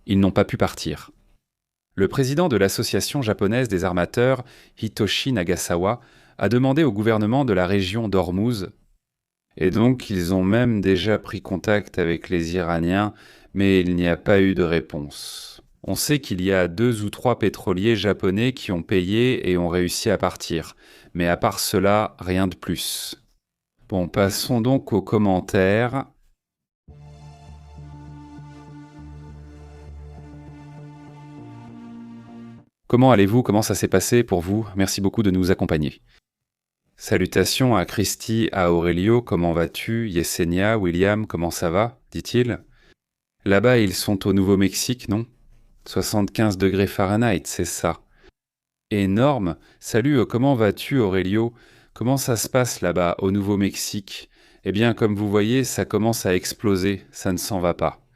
Ils n'ont pas pu partir. Le président de l'association japonaise des armateurs, Hitoshi Nagasawa, a demandé au gouvernement de la région d'Ormuz, et donc ils ont même déjà pris contact avec les Iraniens, mais il n'y a pas eu de réponse. On sait qu'il y a 2 ou 3 pétroliers japonais qui ont payé et ont réussi à partir, mais à part cela, rien de plus. Bon, passons donc aux commentaires. Comment allez-vous? Comment ça s'est passé pour vous? Merci beaucoup de nous accompagner. Salutations à Christy, à Aurelio, comment vas-tu? Yesenia, William, comment ça va? Dit-il. Là-bas, ils sont au Nouveau-Mexique, non? 75 degrés Fahrenheit, c'est ça. Énorme. Salut, comment vas-tu, Aurelio? Comment ça se passe là-bas, au Nouveau-Mexique? Eh bien, comme vous voyez, ça commence à exploser, ça ne s'en va pas.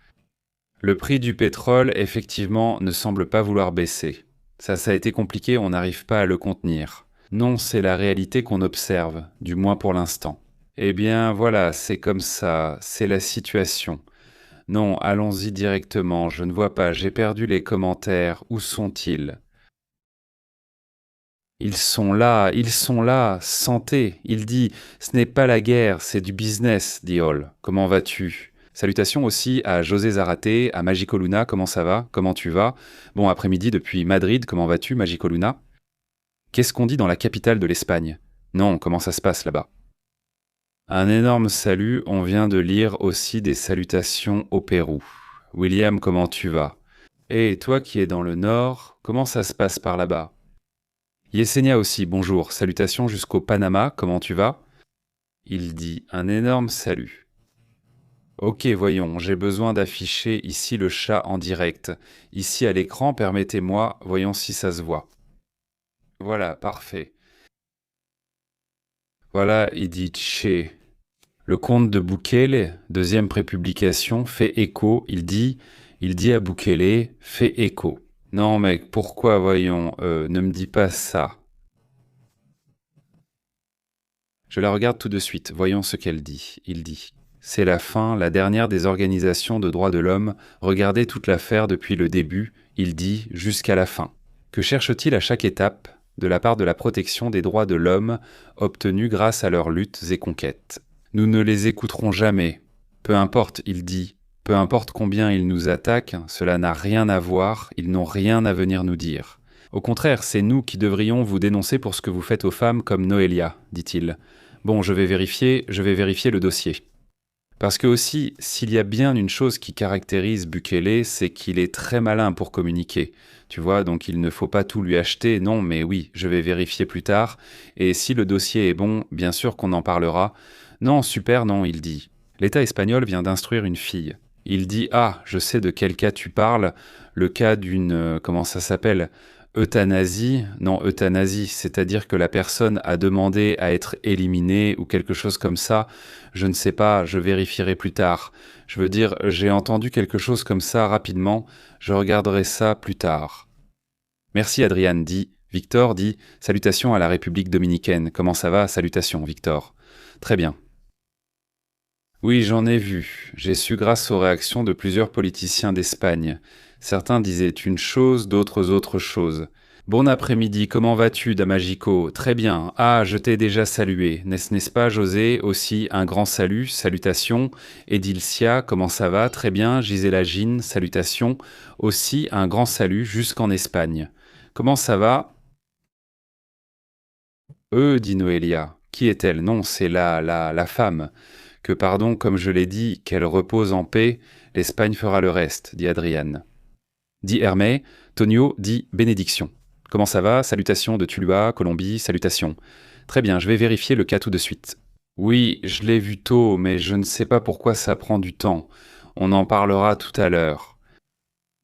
Le prix du pétrole, effectivement, ne semble pas vouloir baisser. Ça a été compliqué, on n'arrive pas à le contenir. Non, c'est la réalité qu'on observe, du moins pour l'instant. Eh bien, voilà, c'est comme ça, c'est la situation. Non, allons-y directement, je ne vois pas, j'ai perdu les commentaires, où sont-ils? Ils sont là, santé. Il dit, ce n'est pas la guerre, c'est du business, dit Hall. Comment vas-tu? Salutations aussi à José Zaraté, à Magico Luna, comment ça va? Comment tu vas? Bon après-midi depuis Madrid, comment vas-tu, Magico Luna? Qu'est-ce qu'on dit dans la capitale de l'Espagne? Non, comment ça se passe là-bas? Un énorme salut, on vient de lire aussi des salutations au Pérou. William, comment tu vas? Et toi qui es dans le nord, comment ça se passe par là-bas? Yesenia aussi, bonjour, salutations jusqu'au Panama, comment tu vas? Il dit un énorme salut. Ok, voyons, j'ai besoin d'afficher ici le chat en direct. Ici à l'écran, permettez-moi, voyons si ça se voit. Voilà, parfait. Voilà, il dit Tché. Le compte de Bukele, deuxième prépublication, fait écho, il dit à Bukele, fait écho. Non, mec, pourquoi, voyons, ne me dis pas ça. Je la regarde tout de suite, voyons ce qu'elle dit. Il dit. C'est la fin, la dernière des organisations de droits de l'homme. Regardez toute l'affaire depuis le début, il dit, jusqu'à la fin. Que cherche-t-il à chaque étape de la part de la protection des droits de l'homme obtenus grâce à leurs luttes et conquêtes? Nous ne les écouterons jamais. Peu importe, il dit. Peu importe combien ils nous attaquent, cela n'a rien à voir, ils n'ont rien à venir nous dire. Au contraire, c'est nous qui devrions vous dénoncer pour ce que vous faites aux femmes comme Noélia, dit-il. Bon, je vais vérifier le dossier. Parce que aussi, s'il y a bien une chose qui caractérise Bukele, c'est qu'il est très malin pour communiquer. Tu vois, donc il ne faut pas tout lui acheter, non, mais oui, je vais vérifier plus tard. Et si le dossier est bon, bien sûr qu'on en parlera. Non, super, non, il dit. L'État espagnol vient d'instruire une fille. Il dit « Ah, je sais de quel cas tu parles, le cas d'une... comment ça s'appelle ? Euthanasie ?» Non, euthanasie, c'est-à-dire que la personne a demandé à être éliminée ou quelque chose comme ça. Je ne sais pas, je vérifierai plus tard. Je veux dire, j'ai entendu quelque chose comme ça rapidement, je regarderai ça plus tard. Merci Adrian, dit. Victor dit « Salutations à la République dominicaine. Comment ça va ? Salutations, Victor. » Très bien. Oui, j'en ai vu. J'ai su grâce aux réactions de plusieurs politiciens d'Espagne. Certains disaient une chose, d'autres autre chose. Bon après-midi, comment vas-tu, Damagico? Très bien. Ah, je t'ai déjà salué. N'est-ce pas, José? Aussi, un grand salut, salutations. Edilcia, comment ça va? Très bien. Gisela Gine, salutations. Aussi, un grand salut jusqu'en Espagne. Comment ça va? Dit Noélia. Qui est-elle? Non, c'est la femme. Que pardon, comme je l'ai dit, qu'elle repose en paix, l'Espagne fera le reste, dit Adrian. Dit Hermé, Tonio dit bénédiction. Comment ça va? Salutations de Tulua, Colombie, salutations. Très bien, je vais vérifier le cas tout de suite. Oui, je l'ai vu tôt, mais je ne sais pas pourquoi ça prend du temps. On en parlera tout à l'heure.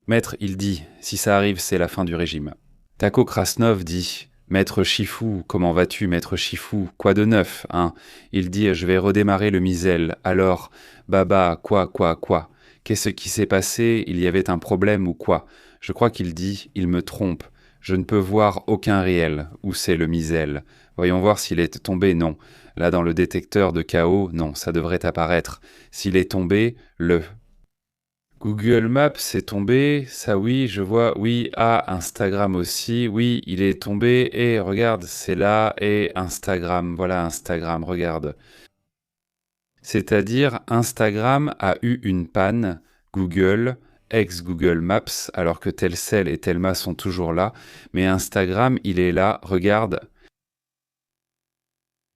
Maître, il dit, si ça arrive, c'est la fin du régime. Taco Krasnov dit, Maître Chifou, comment vas-tu, Maître Chifou? Quoi de neuf, hein? Il dit, je vais redémarrer le misel. Alors, Baba, quoi? Qu'est-ce qui s'est passé? Il y avait un problème ou quoi? Je crois qu'il dit, il me trompe. Je ne peux voir aucun réel. Où c'est le misel? Voyons voir s'il est tombé, non. Là, dans le détecteur de chaos, non, ça devrait apparaître. S'il est tombé, le... Google Maps est tombé, ça oui, je vois, oui, Instagram aussi, oui, il est tombé, et regarde, c'est là, et Instagram, voilà Instagram, regarde. C'est-à-dire, Instagram a eu une panne, Google, ex-Google Maps, alors que Telcel et Telma sont toujours là, mais Instagram, il est là, regarde.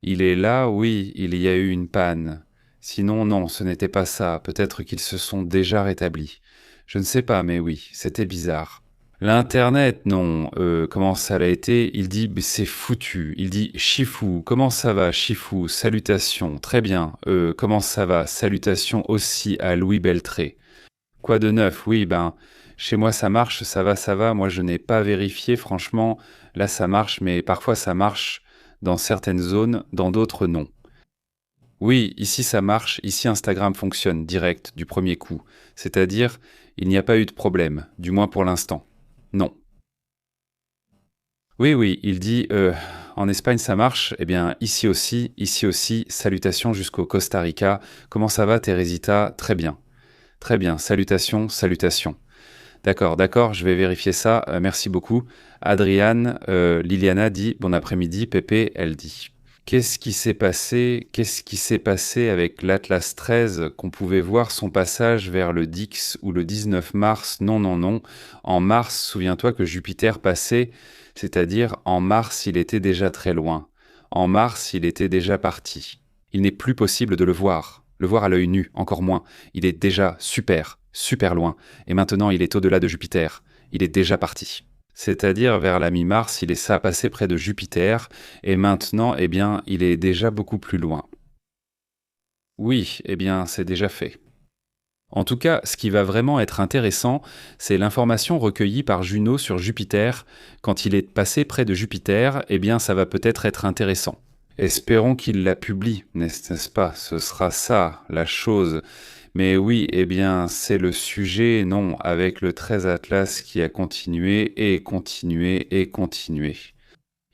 Il est là, oui, il y a eu une panne. Sinon, non, ce n'était pas ça. Peut-être qu'ils se sont déjà rétablis. Je ne sais pas, mais oui, c'était bizarre. L'Internet, non. Comment ça l'a été? Il dit, c'est foutu. Il dit, Chifou, comment ça va, Chifou? Salutations, très bien. Comment ça va? Salutations aussi à Louis Beltré. Quoi de neuf? Oui, chez moi ça marche, ça va. Moi, je n'ai pas vérifié, franchement. Là, ça marche, mais parfois ça marche dans certaines zones, dans d'autres, non. Oui, ici ça marche, ici Instagram fonctionne direct, du premier coup. C'est-à-dire, il n'y a pas eu de problème, du moins pour l'instant. Non. Oui, il dit, en Espagne ça marche, eh bien ici aussi, salutations jusqu'au Costa Rica. Comment ça va, Teresita? Très bien, salutations. D'accord, je vais vérifier ça, merci beaucoup. Adriane, Liliana dit, bon après-midi, Pépé, elle dit. Qu'est-ce qui s'est passé avec l'Atlas 13 qu'on pouvait voir son passage vers le Dix ou le 19 mars? Non. En mars, souviens-toi que Jupiter passait, c'est-à-dire en mars, il était déjà très loin. En mars, il était déjà parti. Il n'est plus possible de le voir à l'œil nu, encore moins. Il est déjà super loin. Et maintenant, il est au-delà de Jupiter. Il est déjà parti. C'est-à-dire vers la mi-mars, il est passé près de Jupiter, et maintenant, eh bien, il est déjà beaucoup plus loin. Oui, eh bien, c'est déjà fait. En tout cas, ce qui va vraiment être intéressant, c'est l'information recueillie par Juno sur Jupiter. Quand il est passé près de Jupiter, eh bien, ça va peut-être être intéressant. Espérons qu'il la publie, n'est-ce pas? Ce sera ça, la chose. Mais oui, eh bien, c'est le sujet, non, avec le 13 Atlas qui a continué et continué et continué.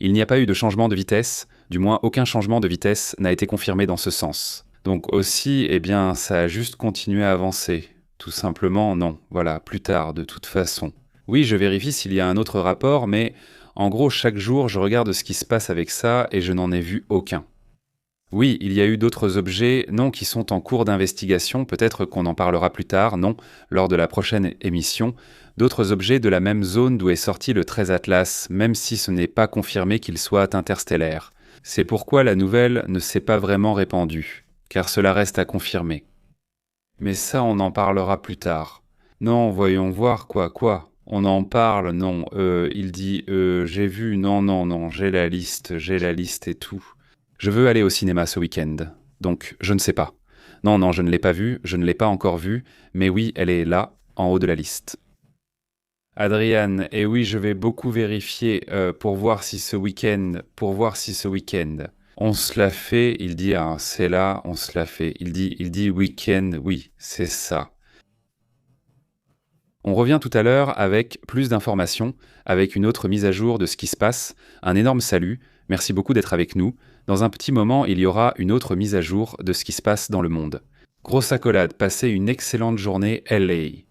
Il n'y a pas eu de changement de vitesse, du moins aucun changement de vitesse n'a été confirmé dans ce sens. Donc aussi, eh bien, ça a juste continué à avancer. Tout simplement, non. Voilà, plus tard, de toute façon. Oui, je vérifie s'il y a un autre rapport, mais en gros, chaque jour, je regarde ce qui se passe avec ça et je n'en ai vu aucun. Oui, il y a eu d'autres objets, non, qui sont en cours d'investigation, peut-être qu'on en parlera plus tard, non, lors de la prochaine émission, d'autres objets de la même zone d'où est sorti le 13 Atlas, même si ce n'est pas confirmé qu'il soit interstellaire. C'est pourquoi la nouvelle ne s'est pas vraiment répandue, car cela reste à confirmer. Mais ça, on en parlera plus tard. Non, voyons voir quoi. On en parle, non, il dit, j'ai vu, non, j'ai la liste et tout. Je veux aller au cinéma ce week-end, donc je ne sais pas. Non, je ne l'ai pas vue, je ne l'ai pas encore vue, mais oui, elle est là, en haut de la liste. Adriane, et oui, je vais beaucoup vérifier pour voir si ce week-end, on se l'a fait, il dit, ah, c'est là, on se l'a fait. Il dit week-end, oui, c'est ça. On revient tout à l'heure avec plus d'informations, avec une autre mise à jour de ce qui se passe. Un énorme salut, merci beaucoup d'être avec nous. Dans un petit moment, il y aura une autre mise à jour de ce qui se passe dans le monde. Grosse accolade, passez une excellente journée LA.